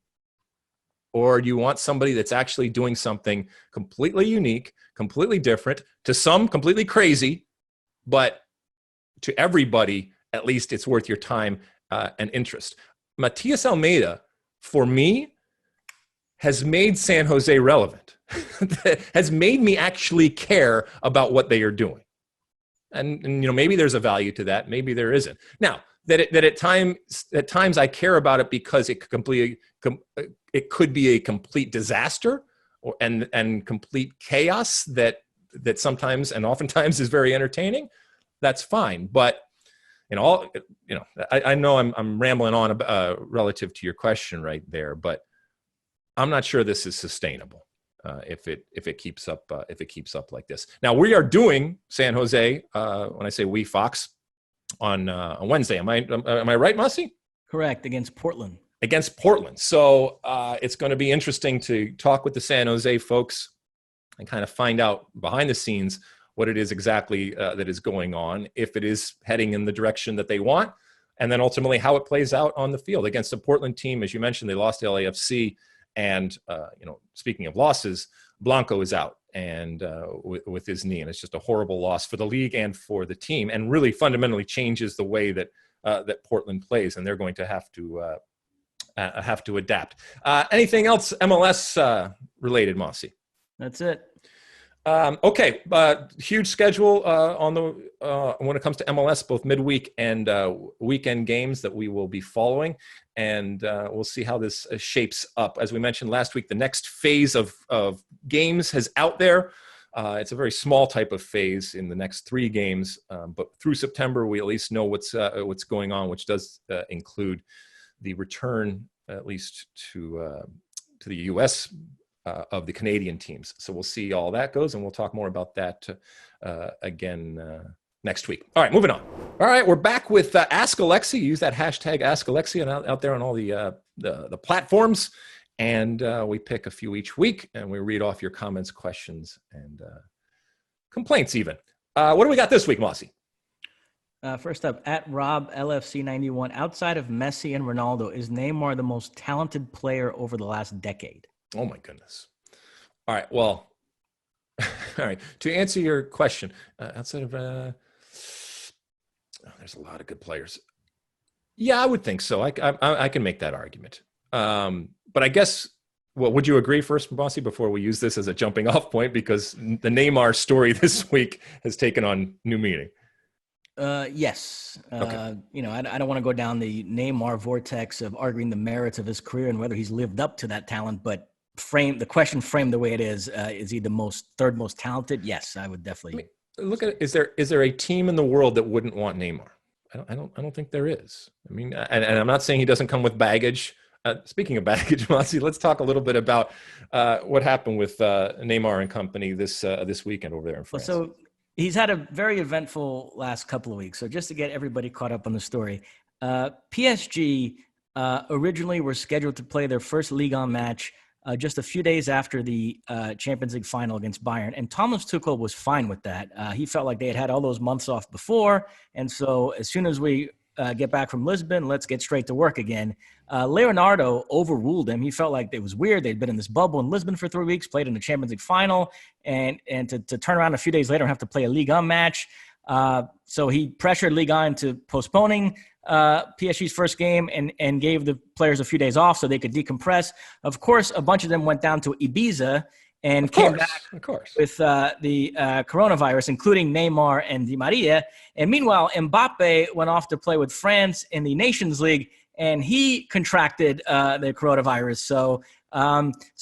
Or do you want somebody that's actually doing something completely unique, completely different, to some completely crazy, but to everybody, at least it's worth your time and interest? Matias Almeida, for me, has made San Jose relevant, has made me actually care about what they are doing. And maybe there's a value to that. Maybe there isn't. Now, that at times I care about it because it could be a complete disaster and complete chaos that sometimes and oftentimes is very entertaining. That's fine. But I know I'm rambling on relative to your question right there, but I'm not sure this is sustainable if it keeps up like this. Now we are doing San Jose. When I say we, Fox, on Wednesday. Am I right, Mosse? Correct, against Portland. Against Portland. So it's going to be interesting to talk with the San Jose folks and kind of find out behind the scenes what it is exactly that is going on, if it is heading in the direction that they want, and then ultimately how it plays out on the field. Against the Portland team, as you mentioned, they lost to LAFC, and speaking of losses, Blanco is out and with his knee, and it's just a horrible loss for the league and for the team, and really fundamentally changes the way that Portland plays, and they're going to have to adapt. Anything else MLS related, Mosse? That's it. Okay, huge schedule when it comes to MLS, both midweek and weekend games that we will be following, and we'll see how this shapes up. As we mentioned last week, the next phase of games is out there. It's a very small type of phase in the next 3 games, but through September we at least know what's going on, which does include the return, at least to the U.S. Of the Canadian teams. So we'll see all that goes, and we'll talk more about that again next week. All right, moving on. All right, we're back with Ask Alexi. Use that hashtag Ask Alexi and out there on all the platforms, and we pick a few each week, and we read off your comments, questions, and complaints even. What do we got this week, Mosse? First up, at Rob LFC91, outside of Messi and Ronaldo, is Neymar the most talented player over the last decade? Oh my goodness. All right. Well, all right. To answer your question, outside of, there's a lot of good players. Yeah, I would think so. I can make that argument. But I guess, well, would you agree first, Mosse, before we use this as a jumping off point? Because the Neymar story this week has taken on new meaning. Yes. Okay. I don't want to go down the Neymar vortex of arguing the merits of his career and whether he's lived up to that talent, but the question framed the way it is he the third most talented? Yes, I would definitely. Look at it. Is there a team in the world that wouldn't want Neymar? I don't think there is. I mean, and I'm not saying he doesn't come with baggage. Speaking of baggage, Mosse, let's talk a little bit about what happened with Neymar and company this weekend over there in France. So he's had a very eventful last couple of weeks. So just to get everybody caught up on the story, PSG originally were scheduled to play their first Ligue 1 match just a few days after the Champions League final against Bayern. And Thomas Tuchel was fine with that. He felt like they had all those months off before. And so as soon as we get back from Lisbon, let's get straight to work again. Leonardo overruled him. He felt like it was weird. They'd been in this bubble in Lisbon for 3 weeks, played in the Champions League final, and to turn around a few days later and have to play a Ligue 1 match. So he pressured Ligue 1 into postponing PSG's first game and gave the players a few days off so they could decompress. Of course, a bunch of them went down to Ibiza and came back with the coronavirus, including Neymar and Di Maria. And meanwhile, Mbappe went off to play with France in the Nations League, and he contracted the coronavirus. So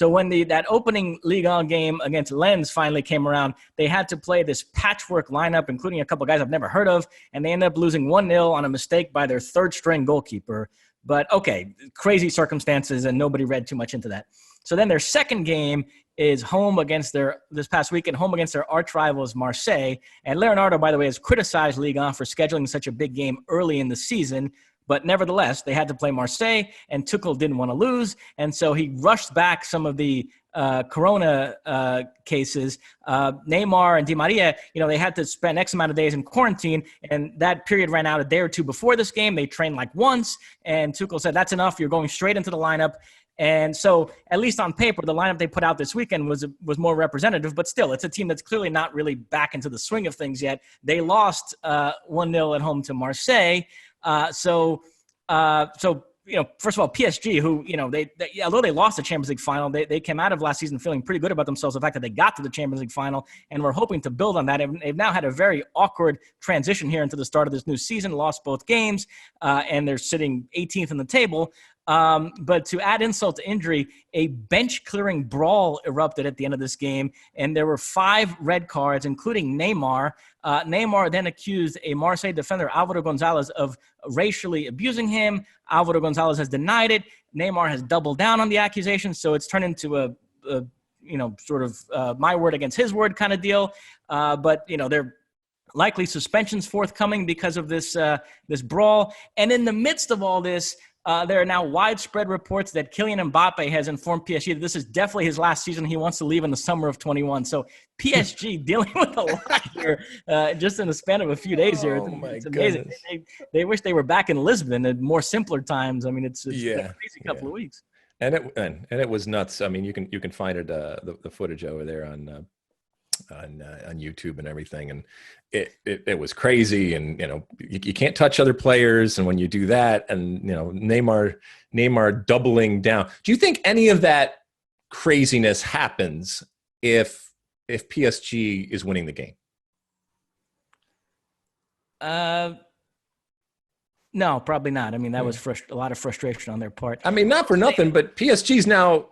when that opening Ligue 1 game against Lens finally came around, they had to play this patchwork lineup, including a couple of guys I've never heard of, and they ended up losing 1-0 on a mistake by their third-string goalkeeper. But, okay, crazy circumstances, and nobody read too much into that. So then their second game is home against this past weekend, home against their arch rivals Marseille. And Leonardo, by the way, has criticized Ligue 1 for scheduling such a big game early in the season. But nevertheless, they had to play Marseille, and Tuchel didn't want to lose. And so he rushed back some of the corona cases. Neymar and Di Maria, they had to spend X amount of days in quarantine, and that period ran out a day or two before this game. They trained like once, and Tuchel said, that's enough. You're going straight into the lineup. And so, at least on paper, the lineup they put out this weekend was more representative. But still, it's a team that's clearly not really back into the swing of things yet. They lost 1-0 at home to Marseille. So first of all, PSG, who, they although they lost the Champions League final, they came out of last season feeling pretty good about themselves, the fact that they got to the Champions League final, and we're hoping to build on that. And they've now had a very awkward transition here into the start of this new season, lost both games, and they're sitting 18th in the table. But to add insult to injury, a bench-clearing brawl erupted at the end of this game, and there were 5 red cards, including Neymar. Neymar then accused a Marseille defender, Álvaro González, of racially abusing him. Álvaro González has denied it. Neymar has doubled down on the accusation, so it's turned into a my word against his word kind of deal. But there likely suspensions forthcoming because of this brawl. And in the midst of all this, there are now widespread reports that Kylian Mbappe has informed PSG that this is definitely his last season. He wants to leave in the summer of 21. So PSG dealing with a lot here just in the span of a few days here. It's amazing. They wish they were back in Lisbon at more simpler times. I mean, it's been a crazy couple of weeks. And it was nuts. I mean, you can find it the footage over there on YouTube and everything, and it was crazy. And you can't touch other players, and when you do that, and Neymar doubling down. Do you think any of that craziness happens if PSG is winning the game? No, probably not. I mean, that was a lot of frustration on their part. I mean, not for nothing, but PSG's now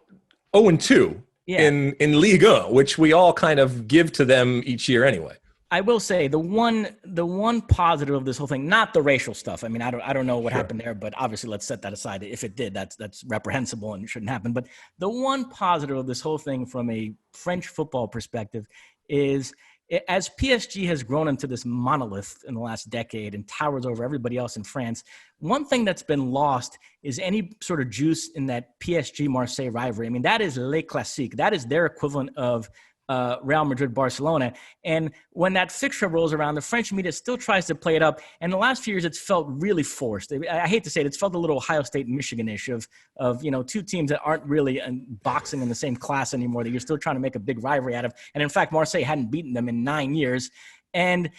0-2. In Liga, which we all kind of give to them each year anyway. I will say the one positive of this whole thing, not the racial stuff. I mean, I don't know what happened there, but obviously let's set that aside. If it did, that's reprehensible and shouldn't happen. But the one positive of this whole thing from a French football perspective is, as PSG has grown into this monolith in the last decade and towers over everybody else in France, one thing that's been lost is any sort of juice in that PSG-Marseille rivalry. I mean, that is Les Classiques. That is their equivalent of Real Madrid-Barcelona. And when that fixture rolls around, the French media still tries to play it up. And the last few years, it's felt really forced. I hate to say it. It's felt a little Ohio State, Michigan-ish of two teams that aren't really boxing in the same class anymore, that you're still trying to make a big rivalry out of. And in fact, Marseille hadn't beaten them in 9 years. And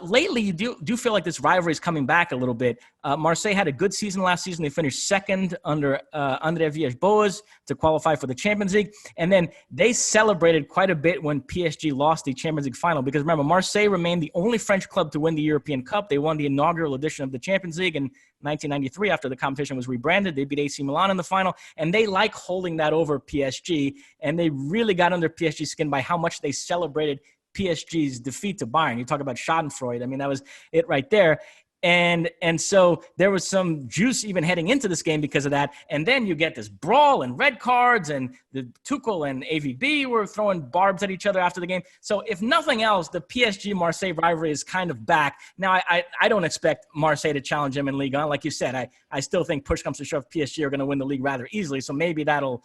lately, you do feel like this rivalry is coming back a little bit. Marseille had a good season last season. They finished second under André Villas-Boas to qualify for the Champions League. And then they celebrated quite a bit when PSG lost the Champions League final. Because remember, Marseille remained the only French club to win the European Cup. They won the inaugural edition of the Champions League in 1993 after the competition was rebranded. They beat AC Milan in the final. And they like holding that over PSG. And they really got under PSG's skin by how much they celebrated PSG's defeat to Bayern. You talk about Schadenfreude. I mean, that was it right there. And so there was some juice even heading into this game because of that. And then you get this brawl and red cards, and the Tuchel and AVB were throwing barbs at each other after the game. So if nothing else, the PSG-Marseille rivalry is kind of back. Now, I don't expect Marseille to challenge them in Ligue 1. Like you said, I still think push comes to shove, PSG are going to win the league rather easily. So maybe that'll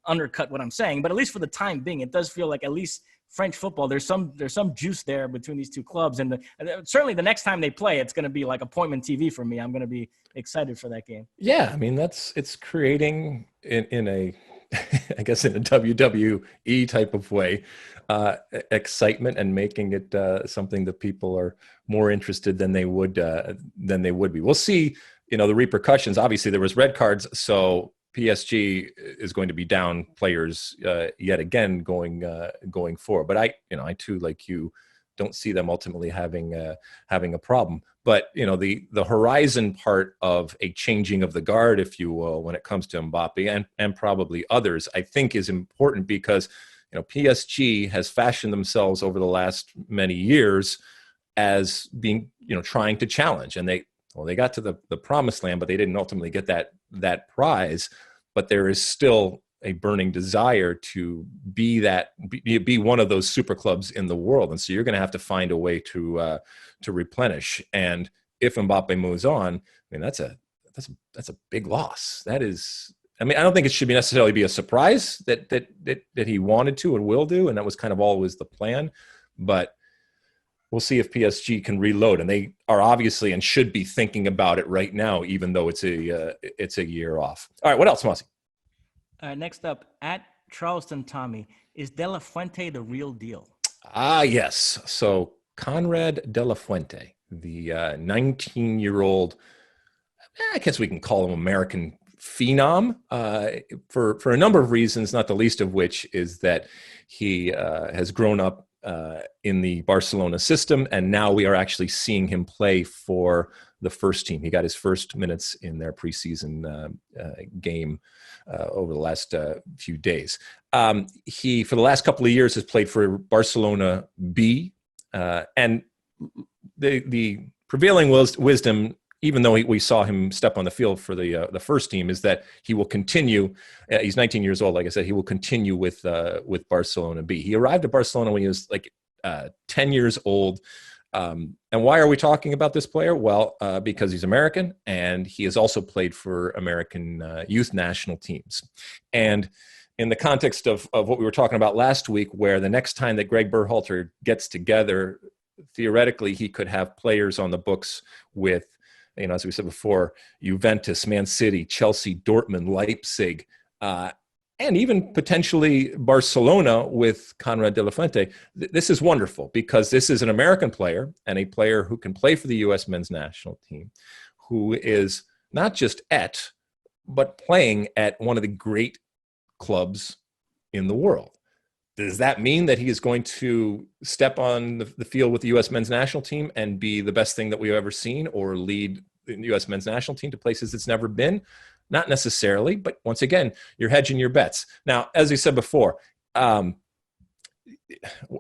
undercut what I'm saying. But at least for the time being, it does feel like at least French football, there's some juice there between these two clubs. And certainly the next time they play, it's going to be like appointment TV for me. I'm going to be excited for that game. Yeah, I mean, it's creating in a, I guess in a WWE type of way, excitement and making it something that people are more interested than they would be. We'll see, the repercussions. Obviously, there was red cards, so PSG is going to be down players yet again going forward. But I too, like you, don't see them ultimately having a problem. But the horizon part of a changing of the guard, if you will, when it comes to Mbappe and probably others, I think is important because PSG has fashioned themselves over the last many years as being trying to challenge, and they got to the promised land, but they didn't ultimately get that prize. But there is still a burning desire to be one of those super clubs in the world. And so you're going to have to find a way to replenish. And if Mbappe moves on, I mean, that's a big loss. That is, I mean, I don't think it should necessarily be a surprise that he wanted to and will do. And that was kind of always the plan, but we'll see if PSG can reload, and they are obviously and should be thinking about it right now, even though it's a year off. All right, what else, Mosse? Next up, at Charleston Tommy, is De La Fuente the real deal? Yes. So Konrad De La Fuente, the 19-year-old, I guess we can call him American phenom, for a number of reasons, not the least of which is that he has grown up in the Barcelona system, and now we are actually seeing him play for the first team. He got his first minutes in their preseason game over the last few days. He, for the last couple of years, has played for Barcelona B, and the prevailing wisdom, even though we saw him step on the field for the first team, is that he will continue. He's 19 years old, like I said. He will continue with Barcelona B. He arrived at Barcelona when he was like 10 years old. And why are we talking about this player? Well, because he's American, and he has also played for American youth national teams. And in the context of what we were talking about last week, where the next time that Greg Berhalter gets together, theoretically, he could have players on the books with, as we said before, Juventus, Man City, Chelsea, Dortmund, Leipzig, and even potentially Barcelona with Konrad De La Fuente. This is wonderful because this is an American player and a player who can play for the U.S. men's national team, who is not just but playing at one of the great clubs in the world. Does that mean that he is going to step on the field with the U.S. men's national team and be the best thing that we've ever seen, or lead the U.S. men's national team to places it's never been? Not necessarily, but once again, you're hedging your bets. Now, as I said before, I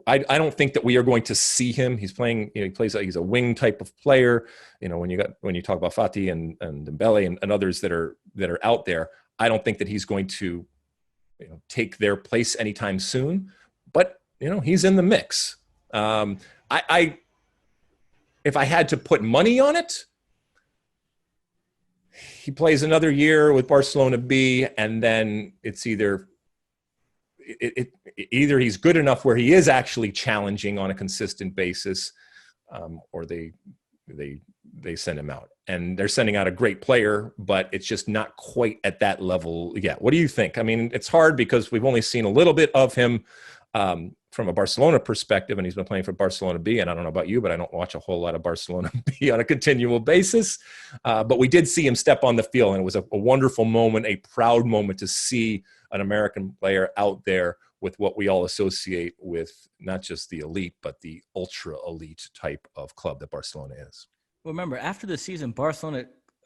don't think that we are going to see him. He's playing, he's a wing type of player. When you talk about Fati and Dembele and others that are out there, I don't think that he's going to take their place anytime soon, but he's in the mix. If I had to put money on it, he plays another year with Barcelona B, and then it's either he's good enough where he is actually challenging on a consistent basis, or they send him out. And they're sending out a great player, but it's just not quite at that level yet. What do you think? I mean, it's hard because we've only seen a little bit of him from a Barcelona perspective, and he's been playing for Barcelona B. And I don't know about you, but I don't watch a whole lot of Barcelona B on a continual basis. But we did see him step on the field, and it was a wonderful moment, a proud moment to see an American player out there with what we all associate with not just the elite, but the ultra elite type of club that Barcelona is. Well, remember, after the season, Barcelona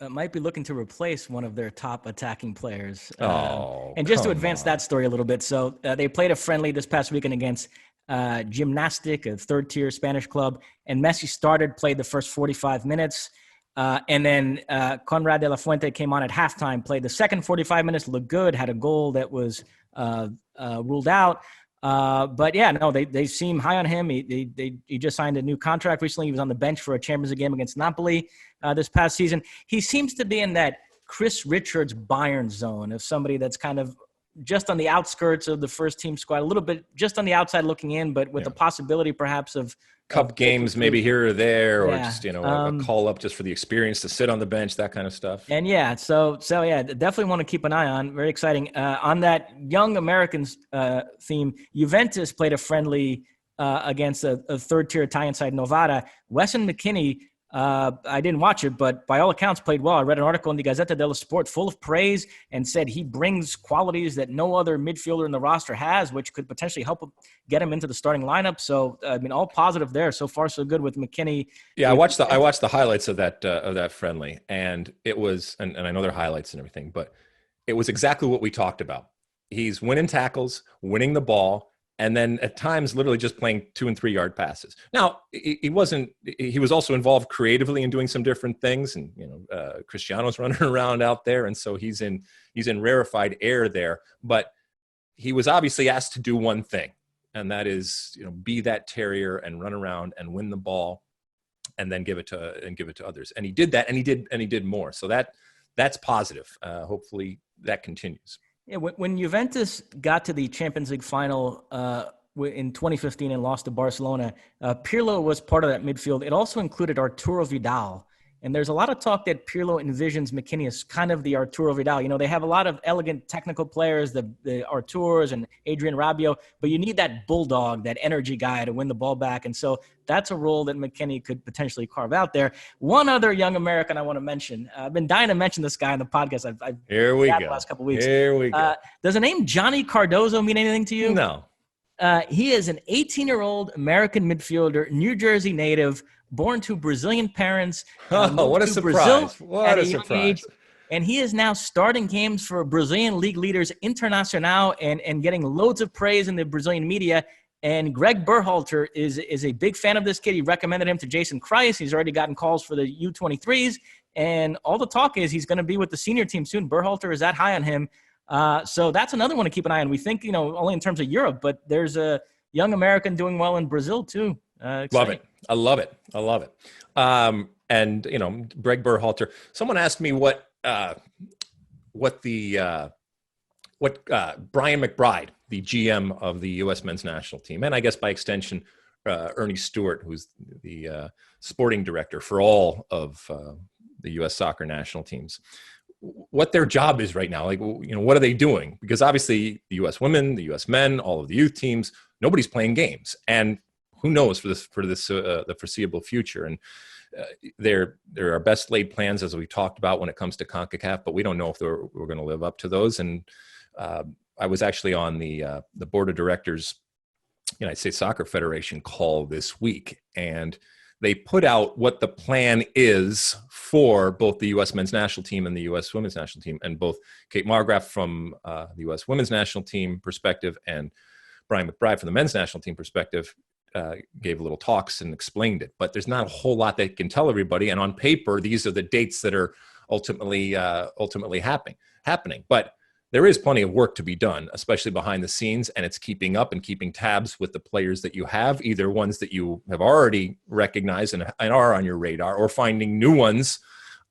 might be looking to replace one of their top attacking players. And just to advance that story a little bit, so they played a friendly this past weekend against Gymnastic, a third-tier Spanish club, and Messi played the first 45 minutes. And then Konrad De La Fuente came on at halftime, played the second 45 minutes, looked good, had a goal that was ruled out. But yeah, no, they seem high on him. He just signed a new contract recently. He was on the bench for a Champions League game against Napoli this past season. He seems to be in that Chris Richards Bayern zone of somebody that's kind of just on the outskirts of the first team squad, a little bit just on the outside looking in, but with the possibility perhaps of cup games maybe here or there, or just, a call up just for the experience to sit on the bench, that kind of stuff. And yeah, so yeah, definitely want to keep an eye on. Very exciting. On that young Americans theme, Juventus played a friendly against a third-tier Italian side, Novara. Wesson McKennie, I didn't watch it, but by all accounts played well. I read an article in the Gazzetta dello Sport full of praise and said he brings qualities that no other midfielder in the roster has, which could potentially help get him into the starting lineup. So, I mean, all positive there. So far, so good with McKennie. Yeah, I watched the highlights of that friendly, and it was, and I know they're highlights and everything, but it was exactly what we talked about. He's winning tackles, winning the ball, and then at times literally just playing 2 and 3 yard passes. Now, he was also involved creatively in doing some different things, and Cristiano's running around out there, and so he's in rarefied air there. But he was obviously asked to do one thing, and that is, be that terrier and run around and win the ball, and then give it to others. And he did that, and he did more. So that's positive. Hopefully that continues. Yeah, when Juventus got to the Champions League final in 2015 and lost to Barcelona, Pirlo was part of that midfield. It also included Arturo Vidal. And there's a lot of talk that Pirlo envisions McKennie as kind of the Arturo Vidal. They have a lot of elegant technical players, the Arturs and Adrian Rabiot, but you need that bulldog, that energy guy to win the ball back. And so that's a role that McKennie could potentially carve out there. One other young American I want to mention. I've been dying to mention this guy on the podcast. I've Here we go. The last couple of weeks. Here we go. Does the name Johnny Cardozo mean anything to you? No. He is an 18-year-old American midfielder, New Jersey native, born to Brazilian parents. What a surprise. What a surprise. Age, and he is now starting games for Brazilian league leaders Internacional and getting loads of praise in the Brazilian media. And Greg Berhalter is a big fan of this kid. He recommended him to Jason Kreis. He's already gotten calls for the U23s. And all the talk is he's going to be with the senior team soon. Berhalter is that high on him. So that's another one to keep an eye on. We think, only in terms of Europe, but there's a young American doing well in Brazil too. Love it. I love it. And Greg Berhalter, someone asked me what Brian McBride, the GM of the U.S. men's national team, and I guess by extension, Ernie Stewart, who's the sporting director for all of the U.S. soccer national teams, what their job is right now. What are they doing? Because obviously the U.S. women, the U.S. men, all of the youth teams, nobody's playing games. And who knows for the foreseeable future. And there are best laid plans, as we talked about, when it comes to CONCACAF, but we don't know if we're going to live up to those. And I was actually on the board of directors United States Soccer Federation call this week, and they put out what the plan is for both the U.S. men's national team and the U.S. women's national team. And both Kate Margraf from the U.S. women's national team perspective and Brian McBride from the men's national team perspective gave little talks and explained it. But there's not a whole lot they can tell everybody. And on paper, these are the dates that are ultimately happening. But there is plenty of work to be done, especially behind the scenes, and it's keeping up and keeping tabs with the players that you have, either ones that you have already recognized and are on your radar, or finding new ones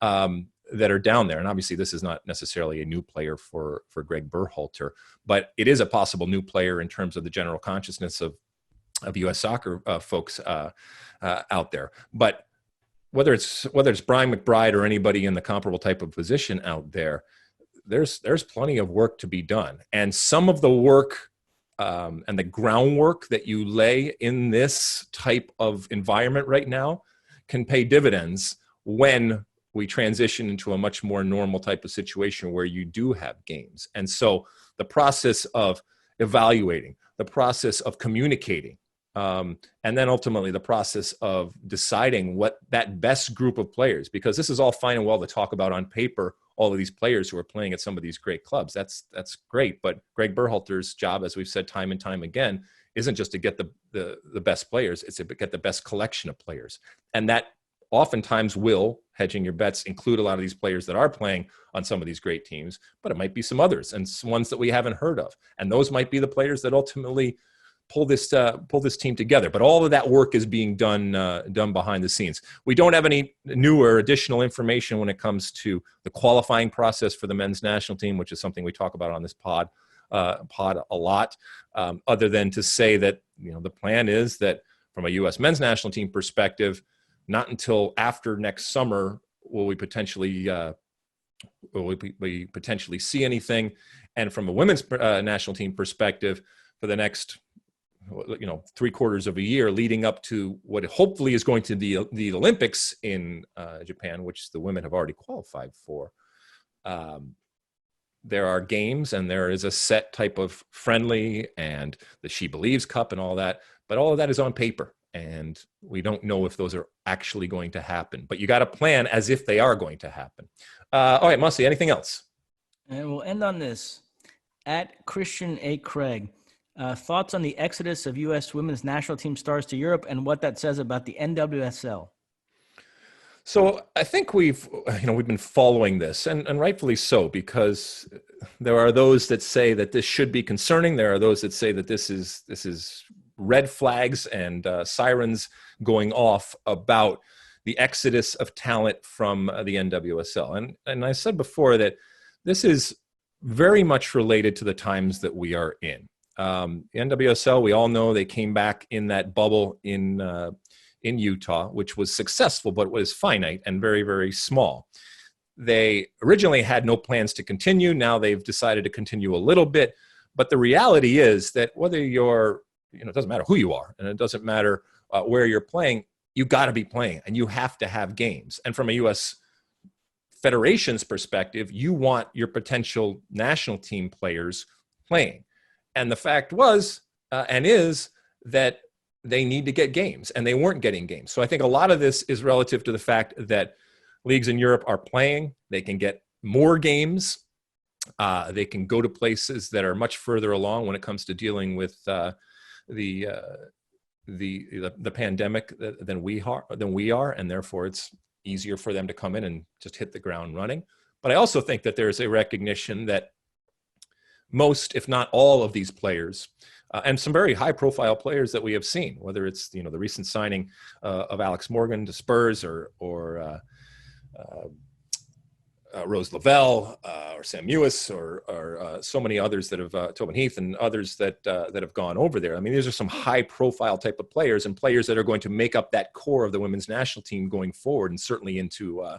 that are down there. And obviously this is not necessarily a new player for Greg Berhalter, but it is a possible new player in terms of the general consciousness of U.S. soccer folks out there. But whether it's Brian McBride or anybody in the comparable type of position out there, there's plenty of work to be done. And some of the work and the groundwork that you lay in this type of environment right now can pay dividends when we transition into a much more normal type of situation where you do have games. And so the process of evaluating, the process of communicating, and then ultimately the process of deciding what that best group of players, because this is all fine and well to talk about on paper, all of these players who are playing at some of these great clubs. That's great. But Greg Berhalter's job, as we've said time and time again, isn't just to get the best players, it's to get the best collection of players. And that oftentimes will, hedging your bets, include a lot of these players that are playing on some of these great teams, but it might be some others and ones that we haven't heard of. And those might be the players that ultimately pull this team together. But all of that work is being done behind the scenes. We don't have any new or additional information when it comes to the qualifying process for the men's national team, which is something we talk about on this pod a lot, other than to say that the plan is that from a U.S. men's national team perspective, not until after next summer will we potentially see anything, and from a women's national team perspective, for the next 3/4 of a year leading up to what hopefully is going to be the Olympics in Japan, which the women have already qualified for. There are games and there is a set type of friendly and the She Believes Cup and all that, but all of that is on paper. And we don't know if those are actually going to happen. But you got to plan as if they are going to happen. All right, Mosse, anything else? And we'll end on this. At Christian A. Craig, thoughts on the exodus of U.S. women's national team stars to Europe and what that says about the NWSL? So I think we've been following this, and rightfully so, because there are those that say that this should be concerning. There are those that say that this is red flags and sirens going off about the exodus of talent from the NWSL. And I said before that this is very much related to the times that we are in. The NWSL, we all know they came back in that bubble in Utah, which was successful, but was finite and very, very small. They originally had no plans to continue. Now they've decided to continue a little bit. But the reality is that whether you're, it doesn't matter who you are, and it doesn't matter where you're playing, you got to be playing, and you have to have games. And from a U.S. Federation's perspective, you want your potential national team players playing. And the fact was and is that they need to get games, and they weren't getting games. So I think a lot of this is relative to the fact that leagues in Europe are playing. They can get more games. They can go to places that are much further along when it comes to dealing with the pandemic than we are, and therefore it's easier for them to come in and just hit the ground running. But I also think that there's a recognition that most, if not all, of these players, and some very high-profile players that we have seen, whether it's the recent signing of Alex Morgan to Spurs or Rose Lavelle or Sam Mewis or so many others that have Tobin Heath and others that have gone over there. I mean, these are some high-profile type of players, and players that are going to make up that core of the women's national team going forward, and certainly into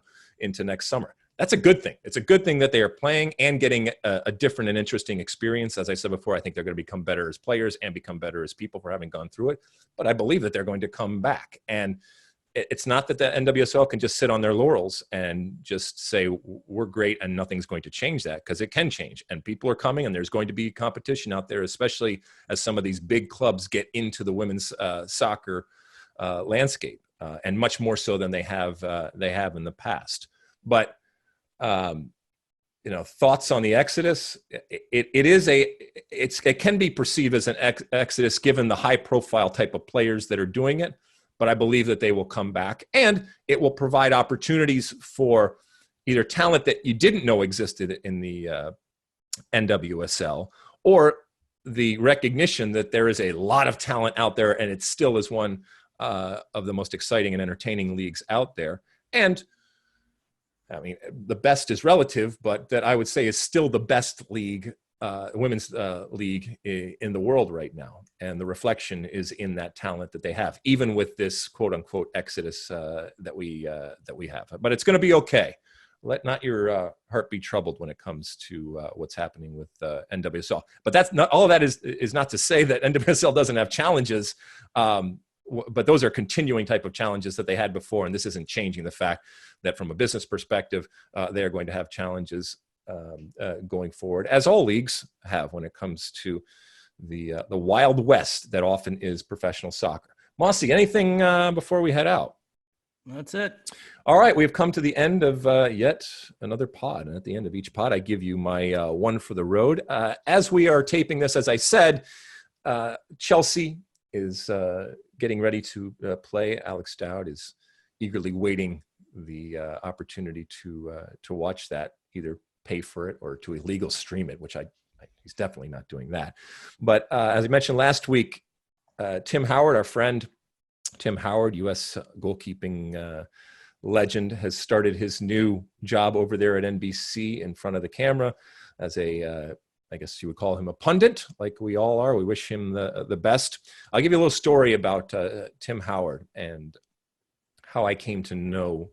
next summer. That's a good thing. It's a good thing that they are playing and getting a different and interesting experience. As I said before, I think they're going to become better as players and become better as people for having gone through it. But I believe that they're going to come back. And it's not that the NWSL can just sit on their laurels and just say, we're great and nothing's going to change that, because it can change. And people are coming, and there's going to be competition out there, especially as some of these big clubs get into the women's soccer landscape, and much more so than they have in the past. But thoughts on the exodus? It can be perceived as an exodus given the high profile type of players that are doing it, but I believe that they will come back, and it will provide opportunities for either talent that you didn't know existed in the NWSL, or the recognition that there is a lot of talent out there, and it still is one of the most exciting and entertaining leagues out there. And I mean, the best is relative, but that I would say is still the best league, women's league in the world right now. And the reflection is in that talent that they have, even with this quote unquote exodus that we have. But it's going to be okay. Let not your heart be troubled when it comes to what's happening with NWSL. But that's not all of that is not to say that NWSL doesn't have challenges. But those are continuing type of challenges that they had before, and this isn't changing the fact that from a business perspective, they are going to have challenges going forward, as all leagues have when it comes to the Wild West that often is professional soccer. Mosse, anything before we head out? That's it. All right, we've come to the end of yet another pod, and at the end of each pod, I give you my one for the road. As we are taping this, as I said, Chelsea is getting ready to play. Alex Dowd is eagerly waiting the opportunity to watch that, either pay for it or to illegal stream it, which he's definitely not doing that. But as I mentioned last week, Tim Howard, our friend Tim Howard, U.S. goalkeeping legend, has started his new job over there at NBC in front of the camera as I guess you would call him a pundit, like we all are. We wish him the best. I'll give you a little story about Tim Howard and how I came to know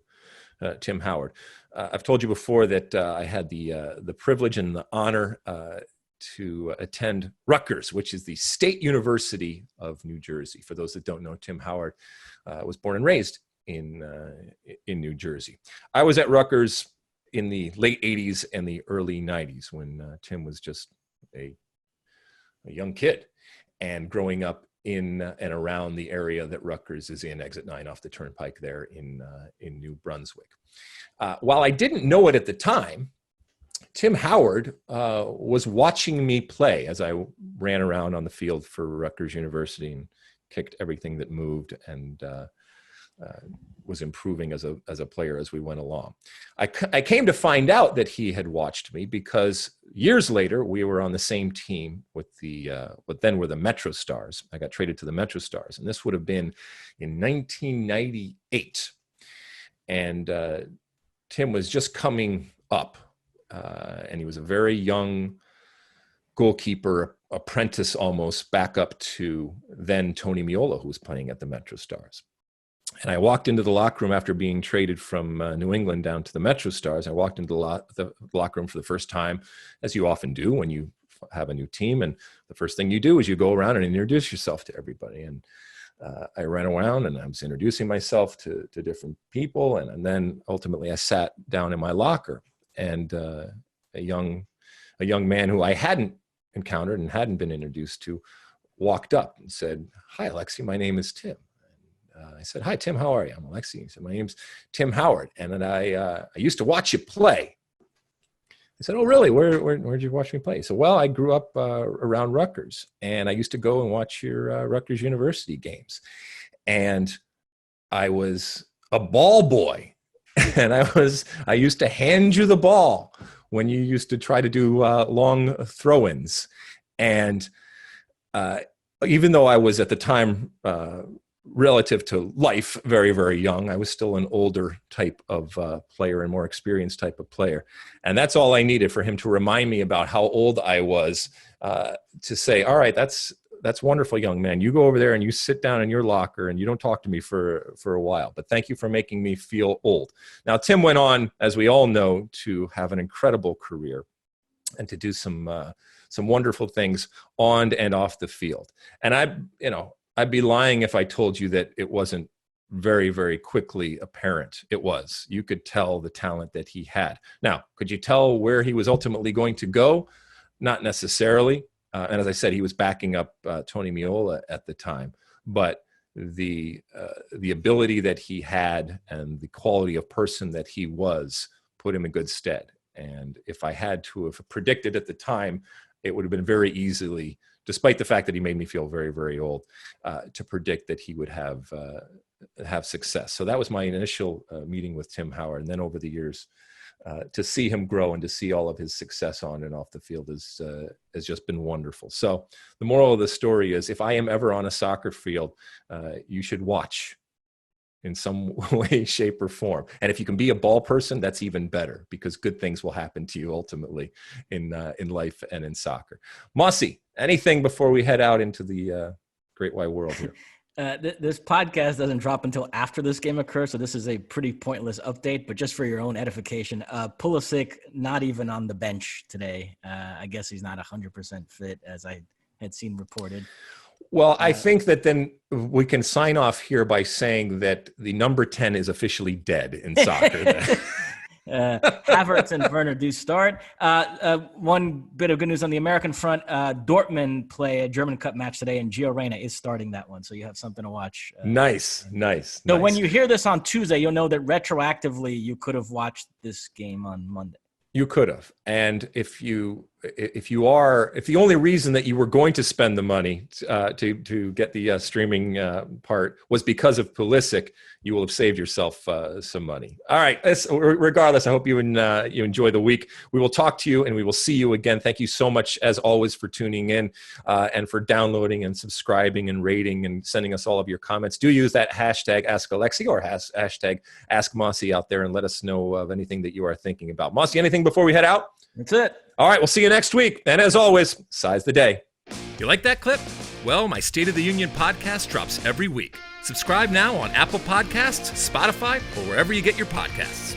Tim Howard. I've told you before that I had the privilege and the honor to attend Rutgers, which is the State University of New Jersey. For those that don't know, Tim Howard was born and raised in New Jersey. I was at Rutgers in the late 80s and the early 90s when Tim was just a young kid and growing up in and around the area that Rutgers is in, exit 9 off the turnpike there in New Brunswick. While I didn't know it at the time, Tim Howard was watching me play as I ran around on the field for Rutgers University and kicked everything that moved and was improving as a player as we went along. I came to find out that he had watched me because years later we were on the same team with what then were the Metro Stars. I got traded to the Metro Stars, and this would have been in 1998. And Tim was just coming up, and he was a very young goalkeeper, apprentice almost, back up to then Tony Meola, who was playing at the Metro Stars. And I walked into the locker room after being traded from New England down to the Metro Stars. I walked into the locker room for the first time, as you often do when you have a new team. And the first thing you do is you go around and introduce yourself to everybody. And I ran around and I was introducing myself to different people. And then ultimately I sat down in my locker, and a young man who I hadn't encountered and hadn't been introduced to walked up and said, "Hi, Alexi, my name is Tim." I said, "Hi, Tim, how are you?" "I'm Alexi." He said, "My name's Tim Howard, and then I used to watch you play." I said, "Oh, really? Where'd you watch me play?" He said, "Well, I grew up around Rutgers, and I used to go and watch your Rutgers University games. And I was a ball boy, and I used to hand you the ball when you used to try to do long throw-ins. And even though I was at the time relative to life very, very young, I was still an older type of player and more experienced type of player. And that's all I needed for him to remind me about how old I was, to say, all right, that's wonderful, young man. You go over there and you sit down in your locker and you don't talk to me for a while, but thank you for making me feel old." Now, Tim went on, as we all know, to have an incredible career and to do some wonderful things on and off the field. And I'd be lying if I told you that it wasn't very, very quickly apparent. It was. You could tell the talent that he had. Now, could you tell where he was ultimately going to go? Not necessarily. And as I said, he was backing up Tony Meola at the time. But the ability that he had and the quality of person that he was put him in good stead. And if I had to have predicted at the time, it would have been very easily, despite the fact that he made me feel very, very old, to predict that he would have success. So that was my initial meeting with Tim Howard. And then over the years, to see him grow and to see all of his success on and off the field has just been wonderful. So the moral of the story is, if I am ever on a soccer field, you should watch in some way, shape, or form. And if you can be a ball person, that's even better, because good things will happen to you ultimately in life and in soccer. Mosse, anything before we head out into the great wide world here? This podcast doesn't drop until after this game occurs, so this is a pretty pointless update, but just for your own edification, Pulisic not even on the bench today. I guess he's not 100% fit, as I had seen reported. Well, I think that then we can sign off here by saying that the number 10 is officially dead in soccer. Havertz and Werner do start. One bit of good news on the American front. Dortmund play a German Cup match today, and Gio Reyna is starting that one, so you have something to watch. Nice. So when you hear this on Tuesday, you'll know that retroactively you could have watched this game on Monday. You could have. And if the only reason that you were going to spend the money to get the streaming part was because of Pulisic, you will have saved yourself some money. All right. Regardless, I hope you enjoy the week. We will talk to you and we will see you again. Thank you so much, as always, for tuning in and for downloading and subscribing and rating and sending us all of your comments. Do use that hashtag #AskAlexi or hashtag #AskMosse out there and let us know of anything that you are thinking about. Mosse, anything before we head out? That's it. All right, we'll see you next week. And as always, size the day. You like that clip? Well, my State of the Union podcast drops every week. Subscribe now on Apple Podcasts, Spotify, or wherever you get your podcasts.